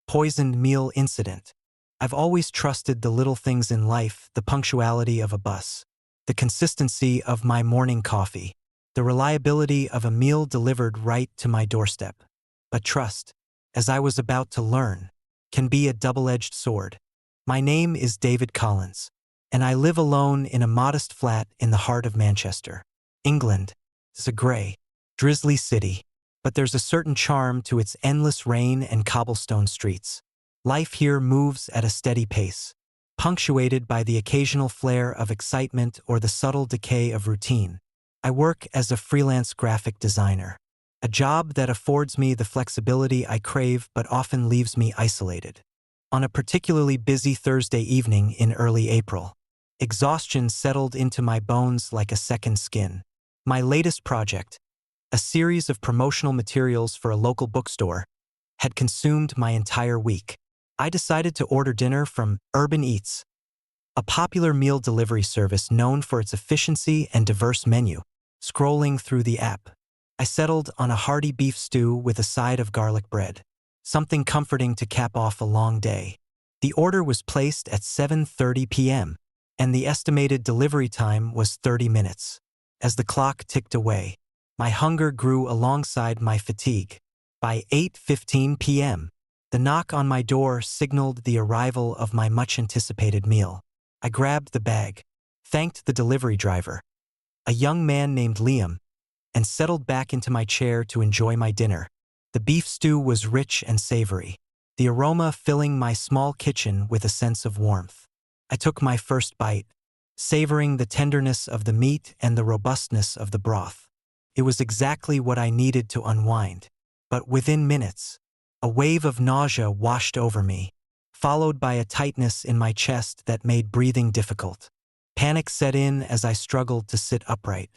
Speaker 1: Poisoned meal incident. I've always trusted the little things in life, the punctuality of a bus, the consistency of my morning coffee, the reliability of a meal delivered right to my doorstep. But trust, as I was about to learn, can be a double-edged sword. My name is David Collins, and I live alone in a modest flat in the heart of Manchester, England. It's a grey, drizzly city, but there's a certain charm to its endless rain and cobblestone streets. Life here moves at a steady pace, punctuated by the occasional flare of excitement or the subtle decay of routine. I work as a freelance graphic designer, a job that affords me the flexibility I crave but often leaves me isolated. On a particularly busy Thursday evening in early April, exhaustion settled into my bones like a second skin. My latest project, a series of promotional materials for a local bookstore, had consumed my entire week. I decided to order dinner from Urban Eats, a popular meal delivery service known for its efficiency and diverse menu. Scrolling through the app, I settled on a hearty beef stew with a side of garlic bread, something comforting to cap off a long day. The order was placed at 7:30 p.m., and the estimated delivery time was 30 minutes. As the clock ticked away, my hunger grew alongside my fatigue. By 8:15 p.m., the knock on my door signaled the arrival of my much-anticipated meal. I grabbed the bag, thanked the delivery driver, a young man named Liam, and settled back into my chair to enjoy my dinner. The beef stew was rich and savory, the aroma filling my small kitchen with a sense of warmth. I took my first bite, savoring the tenderness of the meat and the robustness of the broth. It was exactly what I needed to unwind. But within minutes, a wave of nausea washed over me, followed by a tightness in my chest that made breathing difficult. Panic set in as I struggled to sit upright.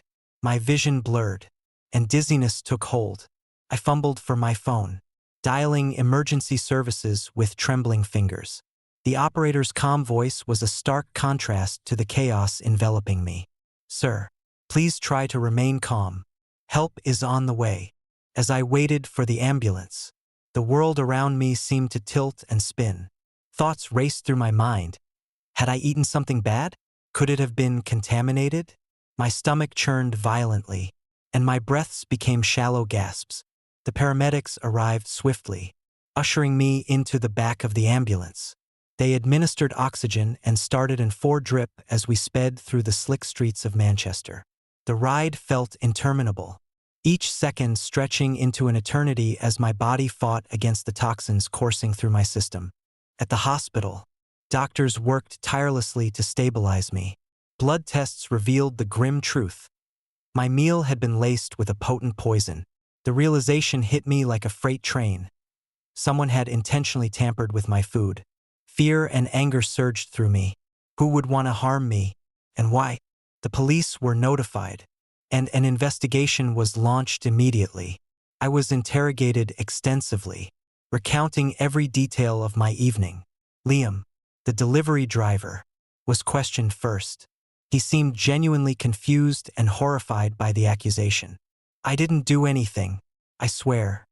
Speaker 1: My vision blurred, and dizziness took hold. I fumbled for my phone, dialing emergency services with trembling fingers. The operator's calm voice was a stark contrast to the chaos enveloping me. "Sir, please try to remain calm. Help is on the way." As I waited for the ambulance, the world around me seemed to tilt and spin. Thoughts raced through my mind. Had I eaten something bad? Could it have been contaminated? My stomach churned violently, and my breaths became shallow gasps. The paramedics arrived swiftly, ushering me into the back of the ambulance. They administered oxygen and started an 4-drip as we sped through the slick streets of Manchester. The ride felt interminable, each second stretching into an eternity as my body fought against the toxins coursing through my system. At the hospital, doctors worked tirelessly to stabilize me. Blood tests revealed the grim truth. My meal had been laced with a potent poison. The realization hit me like a freight train. Someone had intentionally tampered with my food. Fear and anger surged through me. Who would want to harm me, and why? The police were notified, and an investigation was launched immediately. I was interrogated extensively, recounting every detail of my evening. Liam, the delivery driver, was questioned first. He seemed genuinely confused and horrified by the accusation. "I didn't do anything, I swear,"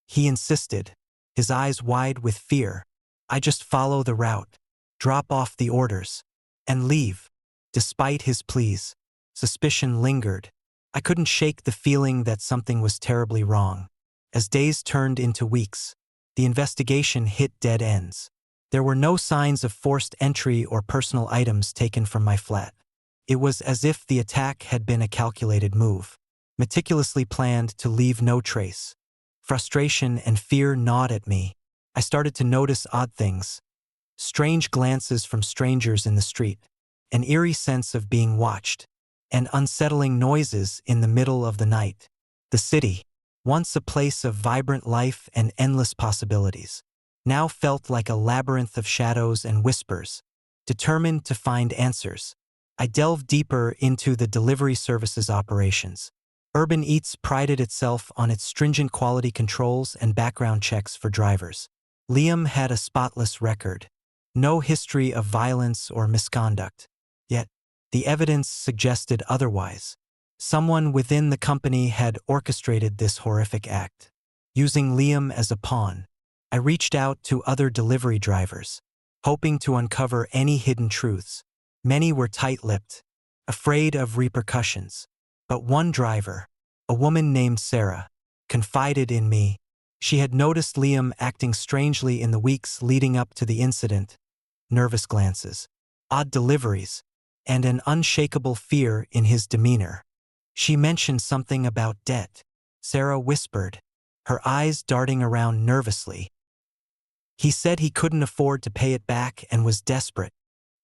Speaker 1: he insisted, his eyes wide with fear. "I just follow the route, drop off the orders, and leave." Despite his pleas, suspicion lingered. I couldn't shake the feeling that something was terribly wrong. As days turned into weeks, the investigation hit dead ends. There were no signs of forced entry or personal items taken from my flat. It was as if the attack had been a calculated move, meticulously planned to leave no trace. Frustration and fear gnawed at me. I started to notice odd things. Strange glances from strangers in the street, an eerie sense of being watched, and unsettling noises in the middle of the night. The city, once a place of vibrant life and endless possibilities, now felt like a labyrinth of shadows and whispers. Determined to find answers, I delved deeper into the delivery services operations. Urban Eats prided itself on its stringent quality controls and background checks for drivers. Liam had a spotless record, no history of violence or misconduct. Yet, the evidence suggested otherwise. Someone within the company had orchestrated this horrific act. Using Liam as a pawn, I reached out to other delivery drivers, hoping to uncover any hidden truths. Many were tight-lipped, afraid of repercussions. But one driver, a woman named Sarah, confided in me. She had noticed Liam acting strangely in the weeks leading up to the incident, nervous glances, odd deliveries, and an unshakable fear in his demeanor. She mentioned something about debt. Sarah whispered, her eyes darting around nervously. He said he couldn't afford to pay it back and was desperate.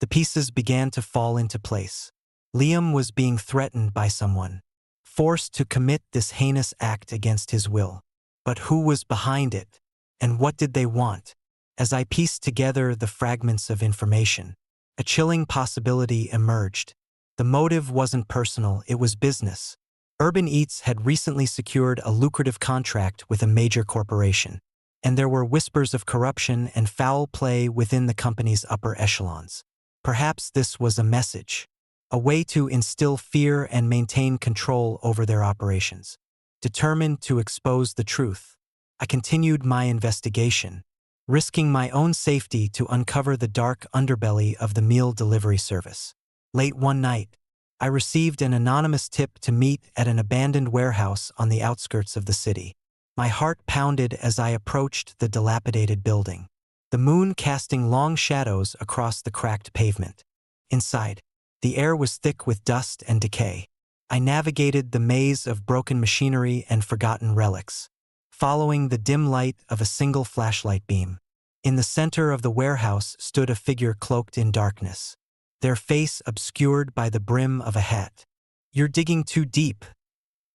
Speaker 1: The pieces began to fall into place. Liam was being threatened by someone, forced to commit this heinous act against his will. But who was behind it? And what did they want? As I pieced together the fragments of information, a chilling possibility emerged. The motive wasn't personal, it was business. Urban Eats had recently secured a lucrative contract with a major corporation, and there were whispers of corruption and foul play within the company's upper echelons. Perhaps this was a message, a way to instill fear and maintain control over their operations. Determined to expose the truth, I continued my investigation, risking my own safety to uncover the dark underbelly of the meal delivery service. Late one night, I received an anonymous tip to meet at an abandoned warehouse on the outskirts of the city. My heart pounded as I approached the dilapidated building, the moon casting long shadows across the cracked pavement. Inside, the air was thick with dust and decay. I navigated the maze of broken machinery and forgotten relics, following the dim light of a single flashlight beam. In the center of the warehouse stood a figure cloaked in darkness, their face obscured by the brim of a hat. "You're digging too deep,"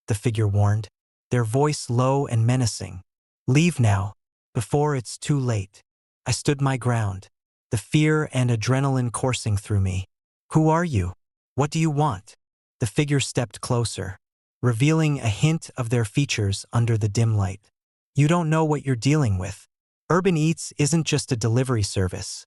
Speaker 1: the figure warned, their voice low and menacing. "Leave now, before it's too late." I stood my ground, the fear and adrenaline coursing through me. "Who are you? What do you want?" The figure stepped closer, revealing a hint of their features under the dim light. "You don't know what you're dealing with. Urban Eats isn't just a delivery service.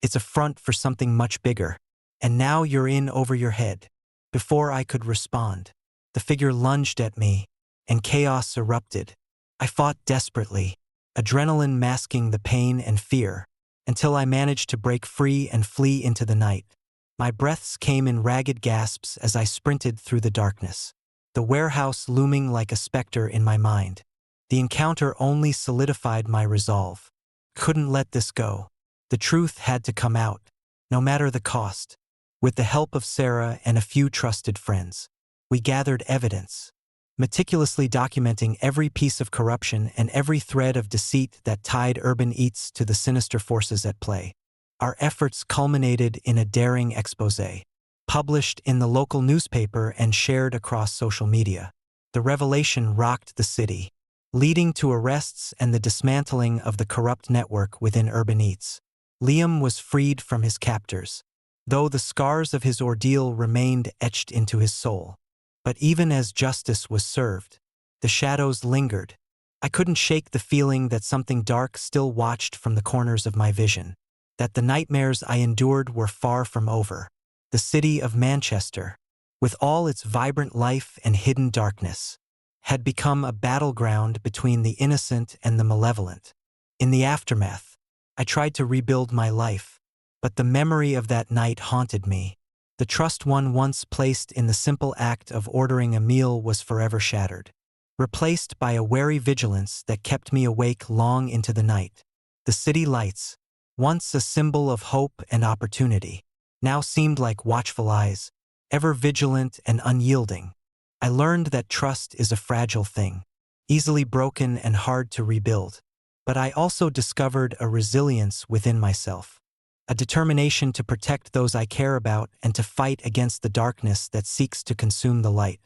Speaker 1: It's a front for something much bigger. And now you're in over your head." Before I could respond, the figure lunged at me, and chaos erupted. I fought desperately, adrenaline masking the pain and fear, until I managed to break free and flee into the night. My breaths came in ragged gasps as I sprinted through the darkness, the warehouse looming like a specter in my mind. The encounter only solidified my resolve. Couldn't let this go. The truth had to come out, no matter the cost. With the help of Sarah and a few trusted friends, we gathered evidence, meticulously documenting every piece of corruption and every thread of deceit that tied Urban Eats to the sinister forces at play. Our efforts culminated in a daring exposé, published in the local newspaper and shared across social media. The revelation rocked the city, leading to arrests and the dismantling of the corrupt network within Urban Eats. Liam was freed from his captors, though the scars of his ordeal remained etched into his soul. But even as justice was served, the shadows lingered. I couldn't shake the feeling that something dark still watched from the corners of my vision, that the nightmares I endured were far from over. The city of Manchester, with all its vibrant life and hidden darkness, had become a battleground between the innocent and the malevolent. In the aftermath, I tried to rebuild my life, but the memory of that night haunted me. The trust one once placed in the simple act of ordering a meal was forever shattered, replaced by a wary vigilance that kept me awake long into the night. The city lights, once a symbol of hope and opportunity, now seemed like watchful eyes, ever vigilant and unyielding. I learned that trust is a fragile thing, easily broken and hard to rebuild. But I also discovered a resilience within myself, a determination to protect those I care about and to fight against the darkness that seeks to consume the light.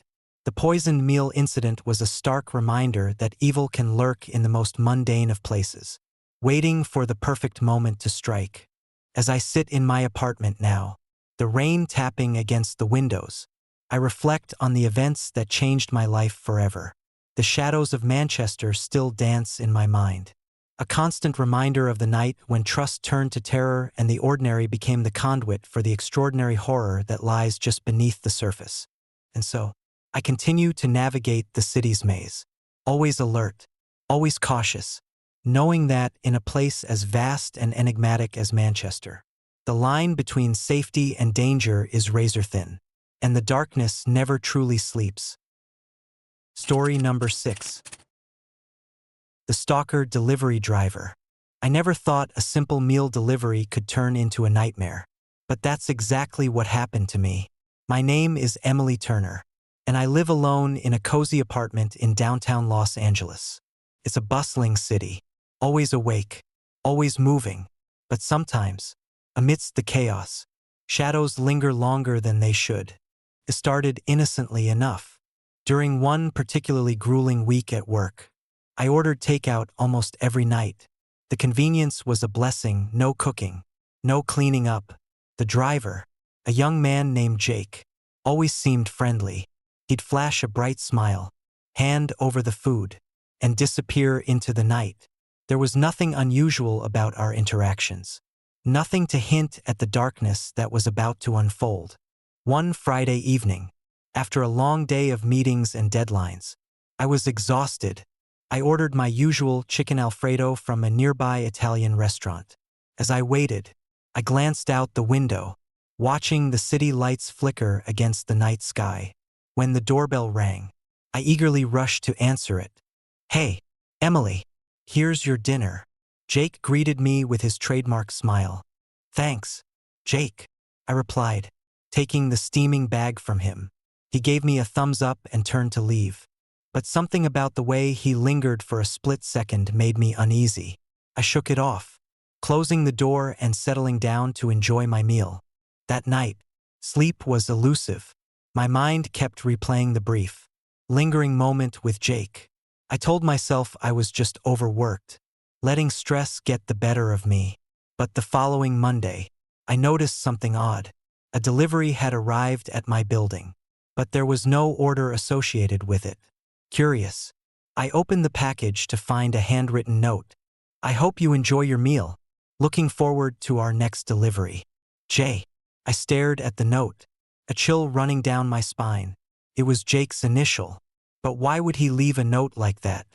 Speaker 1: The poisoned meal incident was a stark reminder that evil can lurk in the most mundane of places, waiting for the perfect moment to strike. As I sit in my apartment now, the rain tapping against the windows, I reflect on the events that changed my life forever. The shadows of Manchester still dance in my mind, a constant reminder of the night when trust turned to terror and the ordinary became the conduit for the extraordinary horror that lies just beneath the surface. And so, I continue to navigate the city's maze, always alert, always cautious, knowing that in a place as vast and enigmatic as Manchester, the line between safety and danger is razor thin, and the darkness never truly sleeps. Story number 6. The Stalker Delivery Driver. I never thought a simple meal delivery could turn into a nightmare, but that's exactly what happened to me. My name is Emily Turner, and I live alone in a cozy apartment in downtown Los Angeles. It's a bustling city, always awake, always moving, but sometimes, amidst the chaos, shadows linger longer than they should. It started innocently enough. During one particularly grueling week at work, I ordered takeout almost every night. The convenience was a blessing, no cooking, no cleaning up. The driver, a young man named Jake, always seemed friendly. He'd flash a bright smile, hand over the food, and disappear into the night. There was nothing unusual about our interactions, nothing to hint at the darkness that was about to unfold. One Friday evening, after a long day of meetings and deadlines, I was exhausted. I ordered my usual chicken Alfredo from a nearby Italian restaurant. As I waited, I glanced out the window, watching the city lights flicker against the night sky. When the doorbell rang, I eagerly rushed to answer it. "Hey, Emily, here's your dinner." Jake greeted me with his trademark smile. "Thanks, Jake," I replied, taking the steaming bag from him. He gave me a thumbs up and turned to leave. But something about the way he lingered for a split second made me uneasy. I shook it off, closing the door and settling down to enjoy my meal. That night, sleep was elusive. My mind kept replaying the brief, lingering moment with Jake. I told myself I was just overworked, letting stress get the better of me. But the following Monday, I noticed something odd. A delivery had arrived at my building, but there was no order associated with it. Curious, I opened the package to find a handwritten note. "I hope you enjoy your meal. Looking forward to our next delivery. Jay." I stared at the note, a chill running down my spine. It was Jake's initial, but why would he leave a note like that?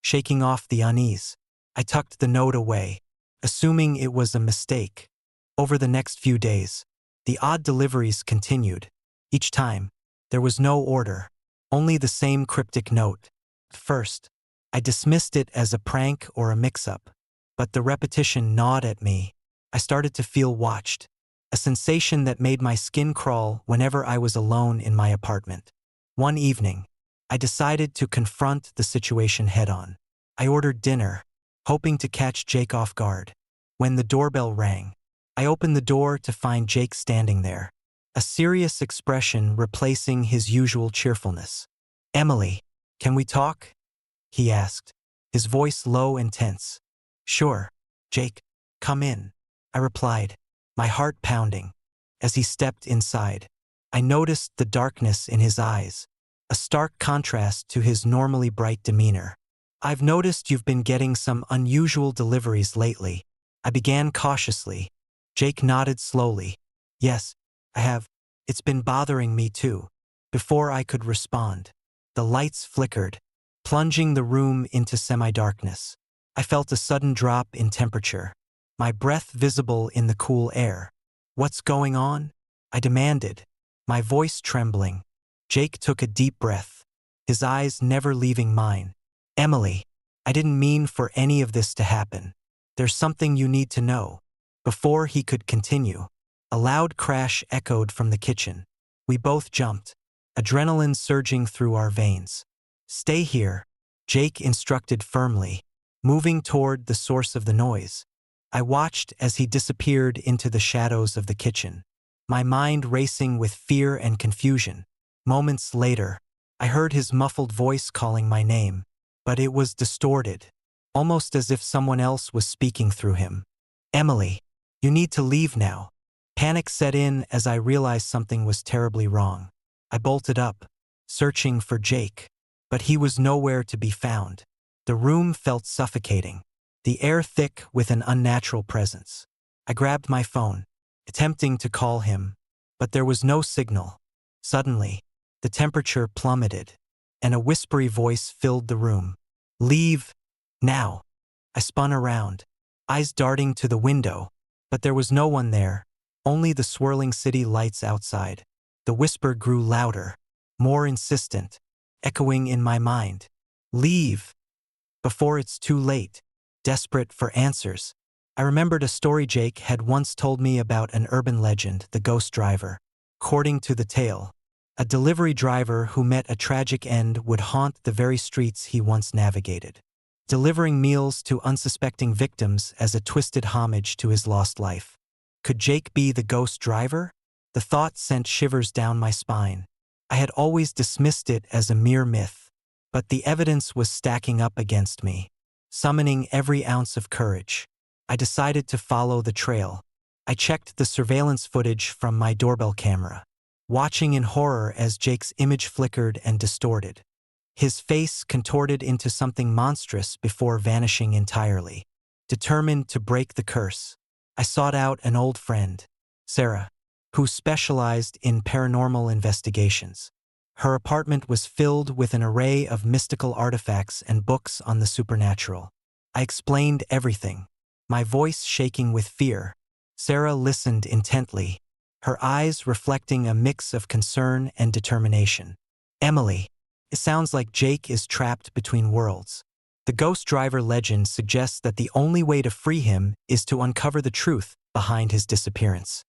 Speaker 1: Shaking off the unease, I tucked the note away, assuming it was a mistake. Over the next few days, the odd deliveries continued. Each time, there was no order, only the same cryptic note. At first, I dismissed it as a prank or a mix-up, but the repetition gnawed at me. I started to feel watched, a sensation that made my skin crawl whenever I was alone in my apartment. One evening, I decided to confront the situation head-on. I ordered dinner, hoping to catch Jake off guard. When the doorbell rang, I opened the door to find Jake standing there, a serious expression replacing his usual cheerfulness. "Emily, can we talk?" he asked, his voice low and tense. "Sure, Jake, come in," I replied, my heart pounding. As he stepped inside, I noticed the darkness in his eyes, a stark contrast to his normally bright demeanor. "I've noticed you've been getting some unusual deliveries lately," I began cautiously. Jake nodded slowly. "Yes, I have. It's been bothering me too." Before I could respond, the lights flickered, plunging the room into semi-darkness. I felt a sudden drop in temperature, my breath visible in the cool air. "What's going on?" I demanded, my voice trembling. Jake took a deep breath, his eyes never leaving mine. "Emily, I didn't mean for any of this to happen. There's something you need to know." Before he could continue, a loud crash echoed from the kitchen. We both jumped, adrenaline surging through our veins. "Stay here," Jake instructed firmly, moving toward the source of the noise. I watched as he disappeared into the shadows of the kitchen, my mind racing with fear and confusion. Moments later, I heard his muffled voice calling my name, but it was distorted, almost as if someone else was speaking through him. "Emily, you need to leave now." Panic set in as I realized something was terribly wrong. I bolted up, searching for Jake, but he was nowhere to be found. The room felt suffocating, the air thick with an unnatural presence. I grabbed my phone, attempting to call him, but there was no signal. Suddenly, the temperature plummeted, and a whispery voice filled the room. "Leave, now." I spun around, eyes darting to the window, but there was no one there, only the swirling city lights outside. The whisper grew louder, more insistent, echoing in my mind. "Leave, before it's too late." Desperate for answers, I remembered a story Jake had once told me about an urban legend, the ghost driver. According to the tale, a delivery driver who met a tragic end would haunt the very streets he once navigated, delivering meals to unsuspecting victims as a twisted homage to his lost life. Could Jake be the ghost driver? The thought sent shivers down my spine. I had always dismissed it as a mere myth, but the evidence was stacking up against me. Summoning every ounce of courage, I decided to follow the trail. I checked the surveillance footage from my doorbell camera, watching in horror as Jake's image flickered and distorted. His face contorted into something monstrous before vanishing entirely. Determined to break the curse, I sought out an old friend, Sarah, who specialized in paranormal investigations. Her apartment was filled with an array of mystical artifacts and books on the supernatural. I explained everything, my voice shaking with fear. Sarah listened intently, her eyes reflecting a mix of concern and determination. "Emily, it sounds like Jake is trapped between worlds. The ghost driver legend suggests that the only way to free him is to uncover the truth behind his disappearance."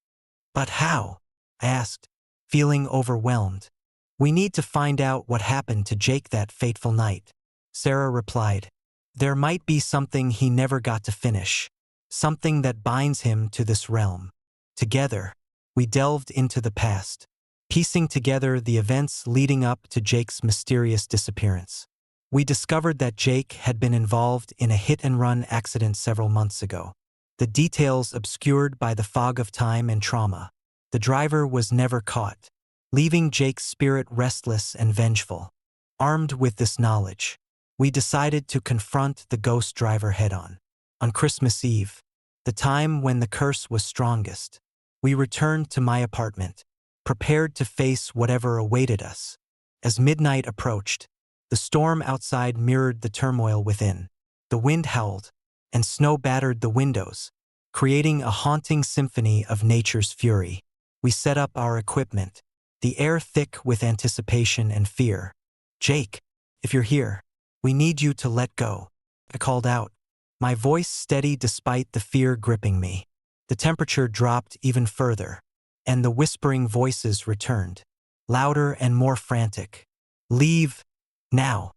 Speaker 1: "But how?" I asked, feeling overwhelmed. "We need to find out what happened to Jake that fateful night," Sarah replied. "There might be something he never got to finish, something that binds him to this realm." Together, we delved into the past, piecing together the events leading up to Jake's mysterious disappearance. We discovered that Jake had been involved in a hit-and-run accident several months ago, the details obscured by the fog of time and trauma. The driver was never caught, leaving Jake's spirit restless and vengeful. Armed with this knowledge, we decided to confront the ghost driver head-on. On Christmas Eve, the time when the curse was strongest, we returned to my apartment, prepared to face whatever awaited us. As midnight approached, the storm outside mirrored the turmoil within. The wind howled, and snow battered the windows, creating a haunting symphony of nature's fury. We set up our equipment, the air thick with anticipation and fear. "Jake, if you're here, we need you to let go," I called out, my voice steady despite the fear gripping me. The temperature dropped even further, and the whispering voices returned, louder and more frantic. "Leave, now."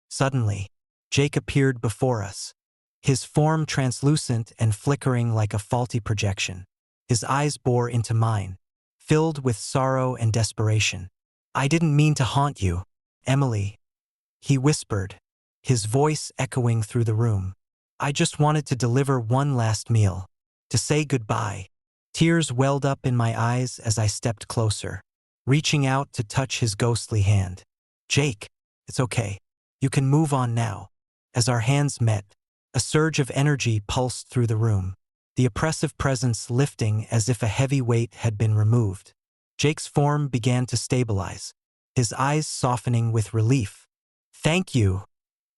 Speaker 1: Suddenly, Jake appeared before us, his form translucent and flickering like a faulty projection. His eyes bore into mine, filled with sorrow and desperation. "I didn't mean to haunt you, Emily," he whispered, his voice echoing through the room. "I just wanted to deliver one last meal, to say goodbye." Tears welled up in my eyes as I stepped closer, reaching out to touch his ghostly hand. "Jake, it's okay. You can move on now." As our hands met, a surge of energy pulsed through the room, the oppressive presence lifting as if a heavy weight had been removed. Jake's form began to stabilize, his eyes softening with relief. "Thank you,"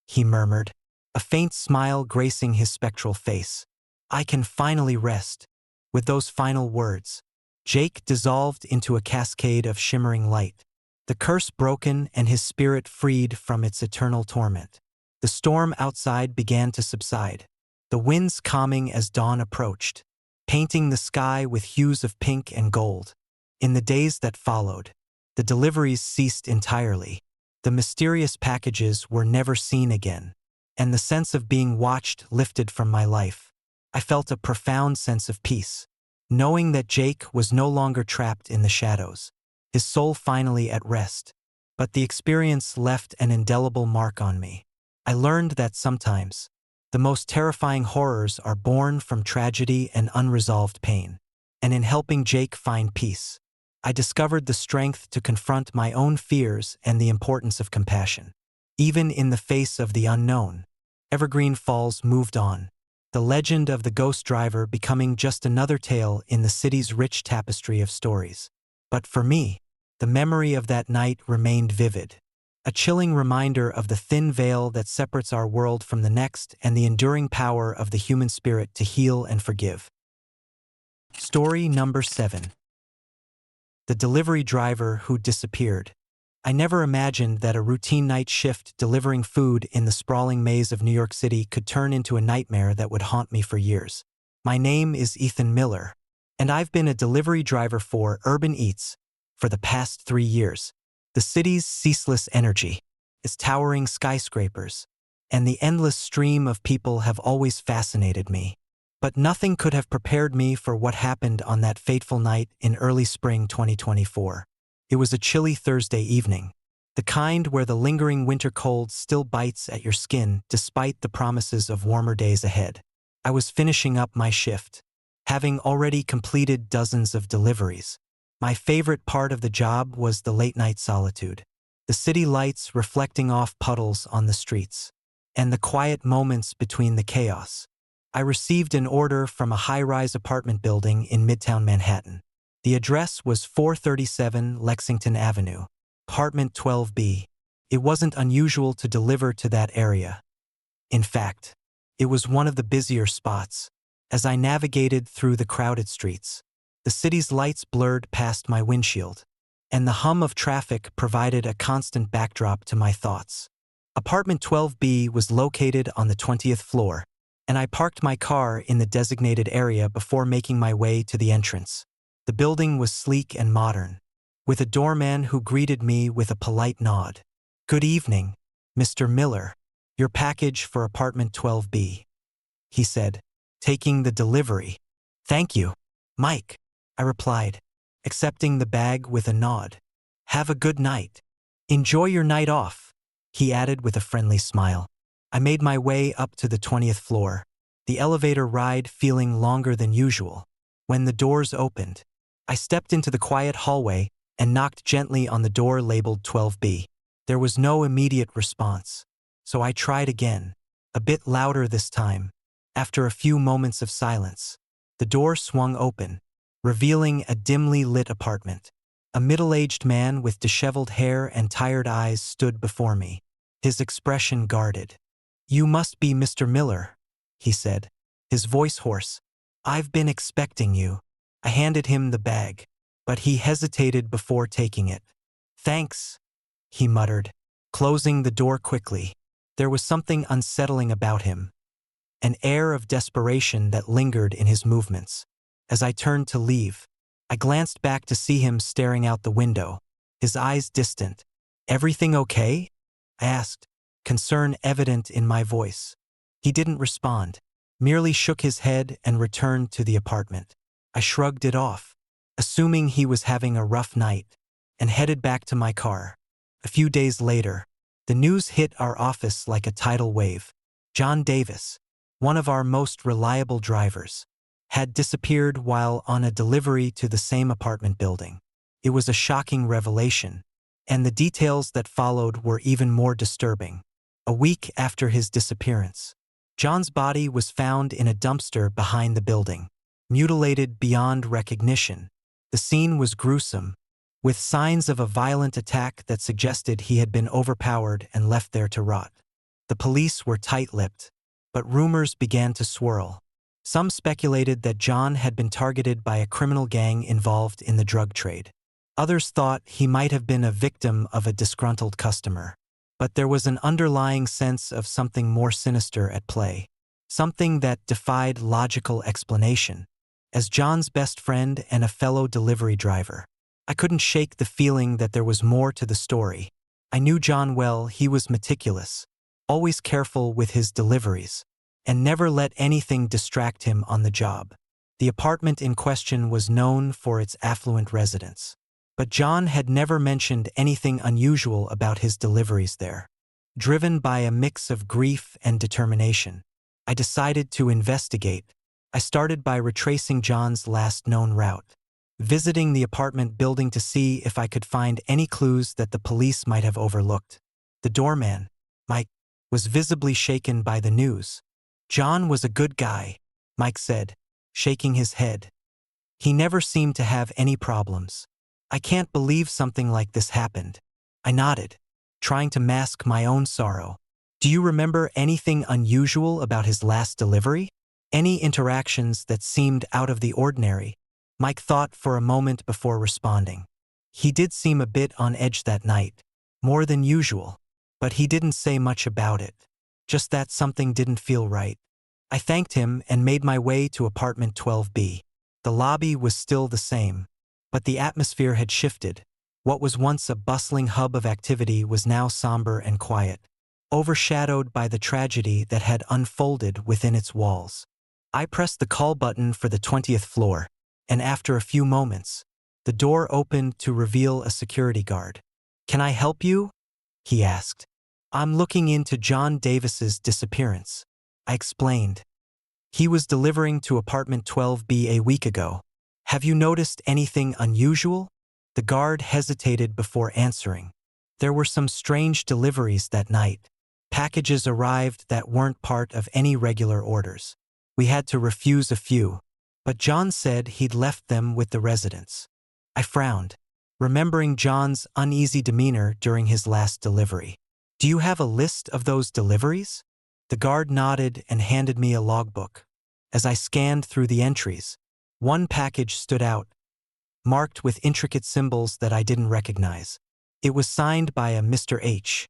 Speaker 1: he murmured, a faint smile gracing his spectral face. "I can finally rest." With those final words, Jake dissolved into a cascade of shimmering light, the curse broken and his spirit freed from its eternal torment. The storm outside began to subside, the winds calming as dawn approached, painting the sky with hues of pink and gold. In the days that followed, the deliveries ceased entirely. The mysterious packages were never seen again, and the sense of being watched lifted from my life. I felt a profound sense of peace, knowing that Jake was no longer trapped in the shadows, his soul finally at rest. But the experience left an indelible mark on me. I learned that sometimes, the most terrifying horrors are born from tragedy and unresolved pain. And in helping Jake find peace, I discovered the strength to confront my own fears and the importance of compassion. Even in the face of the unknown, Evergreen Falls moved on, the legend of the ghost driver becoming just another tale in the city's rich tapestry of stories. But for me, the memory of that night remained vivid. A chilling reminder of the thin veil that separates our world from the next and the enduring power of the human spirit to heal and forgive. Story number 7. The delivery driver who disappeared. I never imagined that a routine night shift delivering food in the sprawling maze of New York City could turn into a nightmare that would haunt me for years. My name is Ethan Miller, and I've been a delivery driver for Urban Eats for the past 3 years. The city's ceaseless energy, its towering skyscrapers, and the endless stream of people have always fascinated me. But nothing could have prepared me for what happened on that fateful night in early spring 2024. It was a chilly Thursday evening, the kind where the lingering winter cold still bites at your skin despite the promises of warmer days ahead. I was finishing up my shift, having already completed dozens of deliveries. My favorite part of the job was the late-night solitude, the city lights reflecting off puddles on the streets, and the quiet moments between the chaos. I received an order from a high-rise apartment building in Midtown Manhattan. The address was 437 Lexington Avenue, apartment 12B. It wasn't unusual to deliver to that area. In fact, it was one of the busier spots. As I navigated through the crowded streets, the city's lights blurred past my windshield, and the hum of traffic provided a constant backdrop to my thoughts. Apartment 12B was located on the 20th floor, and I parked my car in the designated area before making my way to the entrance. The building was sleek and modern, with a doorman who greeted me with a polite nod. "Good evening, Mr. Miller. Your package for apartment 12B," he said, taking the delivery. "Thank you, Mike," I replied, accepting the bag with a nod. "Have a good night. Enjoy your night off," he added with a friendly smile. I made my way up to the 20th floor, the elevator ride feeling longer than usual. When the doors opened, I stepped into the quiet hallway and knocked gently on the door labeled 12B. There was no immediate response, so I tried again, a bit louder this time. After a few moments of silence, the door swung open, revealing a dimly lit apartment. A middle-aged man with disheveled hair and tired eyes stood before me, his expression guarded. "You must be Mr. Miller," he said, his voice hoarse. "I've been expecting you." I handed him the bag, but he hesitated before taking it. "Thanks," he muttered, closing the door quickly. There was something unsettling about him, an air of desperation that lingered in his movements. As I turned to leave, I glanced back to see him staring out the window, his eyes distant. "Everything okay?" I asked, concern evident in my voice. He didn't respond, merely shook his head and returned to the apartment. I shrugged it off, assuming he was having a rough night, and headed back to my car. A few days later, the news hit our office like a tidal wave. John Davis, one of our most reliable drivers, had disappeared while on a delivery to the same apartment building. It was a shocking revelation, and the details that followed were even more disturbing. A week after his disappearance, John's body was found in a dumpster behind the building, mutilated beyond recognition. The scene was gruesome, with signs of a violent attack that suggested he had been overpowered and left there to rot. The police were tight-lipped, but rumors began to swirl. Some speculated that John had been targeted by a criminal gang involved in the drug trade. Others thought he might have been a victim of a disgruntled customer. But there was an underlying sense of something more sinister at play, something that defied logical explanation. As John's best friend and a fellow delivery driver, I couldn't shake the feeling that there was more to the story. I knew John well. He was meticulous, always careful with his deliveries, and never let anything distract him on the job. The apartment in question was known for its affluent residents, but John had never mentioned anything unusual about his deliveries there. Driven by a mix of grief and determination, I decided to investigate. I started by retracing John's last known route, visiting the apartment building to see if I could find any clues that the police might have overlooked. The doorman, Mike, was visibly shaken by the news, John was a good guy, Mike said, shaking his head. He never seemed to have any problems. I can't believe something like this happened. I nodded, trying to mask my own sorrow. Do you remember anything unusual about his last delivery? Any interactions that seemed out of the ordinary? Mike thought for a moment before responding. He did seem a bit on edge that night, more than usual, but he didn't say much about it, just that something didn't feel right. I thanked him and made my way to apartment 12B. The lobby was still the same, but the atmosphere had shifted. What was once a bustling hub of activity was now somber and quiet, overshadowed by the tragedy that had unfolded within its walls. I pressed the call button for the 20th floor, and after a few moments, the door opened to reveal a security guard. "Can I help you?" he asked. "I'm looking into John Davis's disappearance," I explained. "He was delivering to apartment 12B a week ago. Have you noticed anything unusual?" The guard hesitated before answering. There were some strange deliveries that night. Packages arrived that weren't part of any regular orders. We had to refuse a few, but John said he'd left them with the residents. I frowned, remembering John's uneasy demeanor during his last delivery. "Do you have a list of those deliveries?" The guard nodded and handed me a logbook. As I scanned through the entries, one package stood out, marked with intricate symbols that I didn't recognize. It was signed by a Mr. H.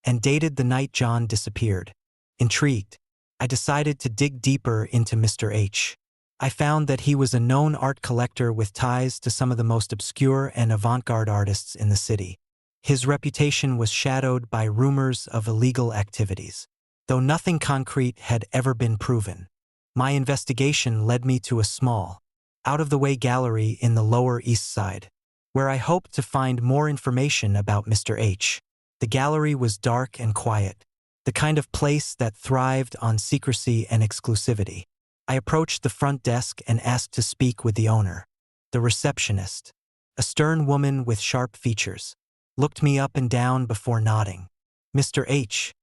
Speaker 1: and dated the night John disappeared. Intrigued, I decided to dig deeper into Mr. H. I found that he was a known art collector with ties to some of the most obscure and avant-garde artists in the city. His reputation was shadowed by rumors of illegal activities, though nothing concrete had ever been proven. My investigation led me to a small, out-of-the-way gallery in the Lower East Side, where I hoped to find more information about Mr. H. The gallery was dark and quiet, the kind of place that thrived on secrecy and exclusivity. I approached the front desk and asked to speak with the owner. The receptionist, a stern woman with sharp features, looked me up and down before nodding. "Mr. H.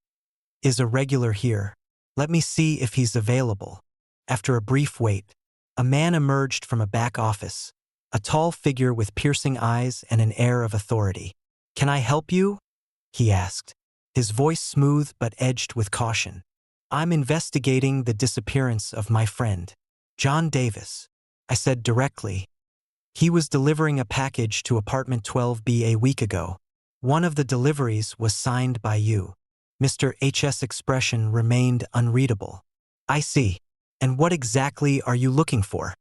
Speaker 1: is a regular here. Let me see if he's available." After a brief wait, a man emerged from a back office, a tall figure with piercing eyes and an air of authority. "Can I help you?" he asked, his voice smooth but edged with caution. "I'm investigating the disappearance of my friend, John Davis," I said directly. "He was delivering a package to apartment 12B a week ago. One of the deliveries was signed by you." Mr. H's expression remained unreadable. "I see. And what exactly are you looking for?"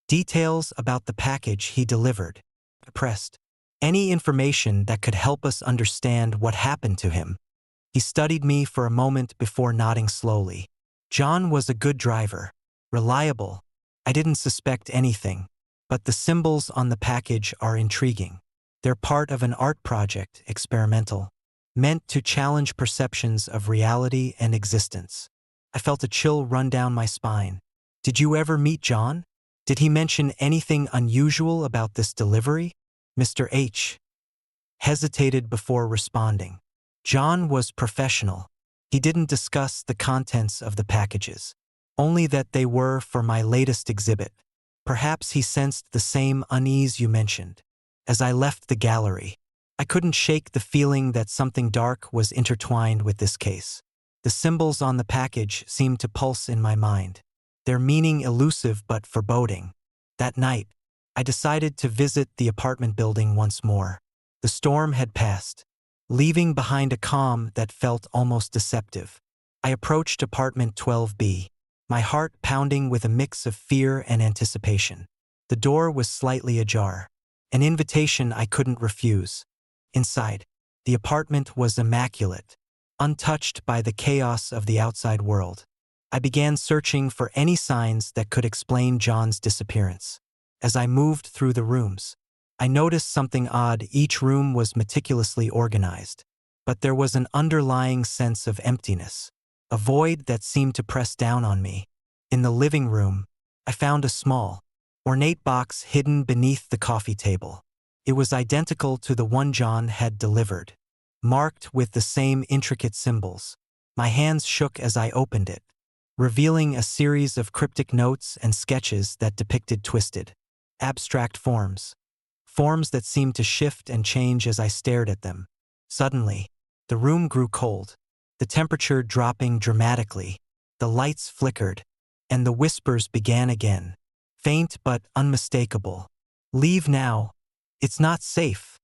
Speaker 1: "Details about the package he delivered," I pressed. "Any information that could help us understand what happened to him." He studied me for a moment before nodding slowly. "John was a good driver, reliable. I didn't suspect anything, but the symbols on the package are intriguing. They're part of an art project, experimental, meant to challenge perceptions of reality and existence." I felt a chill run down my spine. "Did you ever meet John? Did he mention anything unusual about this delivery?" Mr. H. hesitated before responding. John was professional. He didn't discuss the contents of the packages, only that they were for my latest exhibit. Perhaps he sensed the same unease you mentioned. As I left the gallery, I couldn't shake the feeling that something dark was intertwined with this case. The symbols on the package seemed to pulse in my mind, their meaning elusive but foreboding. That night, I decided to visit the apartment building once more. The storm had passed, leaving behind a calm that felt almost deceptive. I approached apartment 12B, my heart pounding with a mix of fear and anticipation. The door was slightly ajar, an invitation I couldn't refuse. Inside, the apartment was immaculate, untouched by the chaos of the outside world. I began searching for any signs that could explain John's disappearance. As I moved through the rooms, I noticed something odd. Each room was meticulously organized, but there was an underlying sense of emptiness, a void that seemed to press down on me. In the living room, I found a small, ornate box hidden beneath the coffee table. It was identical to the one John had delivered, marked with the same intricate symbols. My hands shook as I opened it, revealing a series of cryptic notes and sketches that depicted twisted, abstract forms. Forms that seemed to shift and change as I stared at them. Suddenly, the room grew cold, the temperature dropping dramatically, the lights flickered, and the whispers began again, faint but unmistakable. "Leave now. It's not safe,"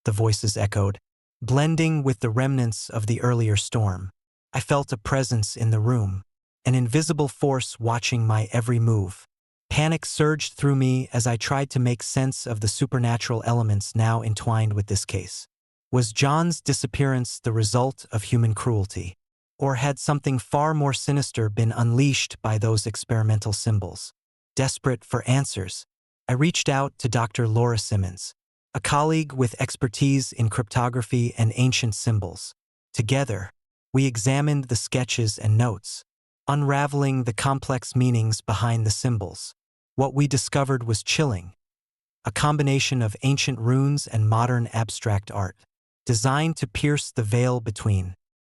Speaker 1: the voices echoed, blending with the remnants of the earlier storm. I felt a presence in the room, an invisible force watching my every move. Panic surged through me as I tried to make sense of the supernatural elements now entwined with this case. Was John's disappearance the result of human cruelty? Or had something far more sinister been unleashed by those experimental symbols? Desperate for answers, I reached out to Dr. Laura Simmons, a colleague with expertise in cryptography and ancient symbols. Together, we examined the sketches and notes, unraveling the complex meanings behind the symbols. What we discovered was chilling, a combination of ancient runes and modern abstract art, designed to pierce the veil between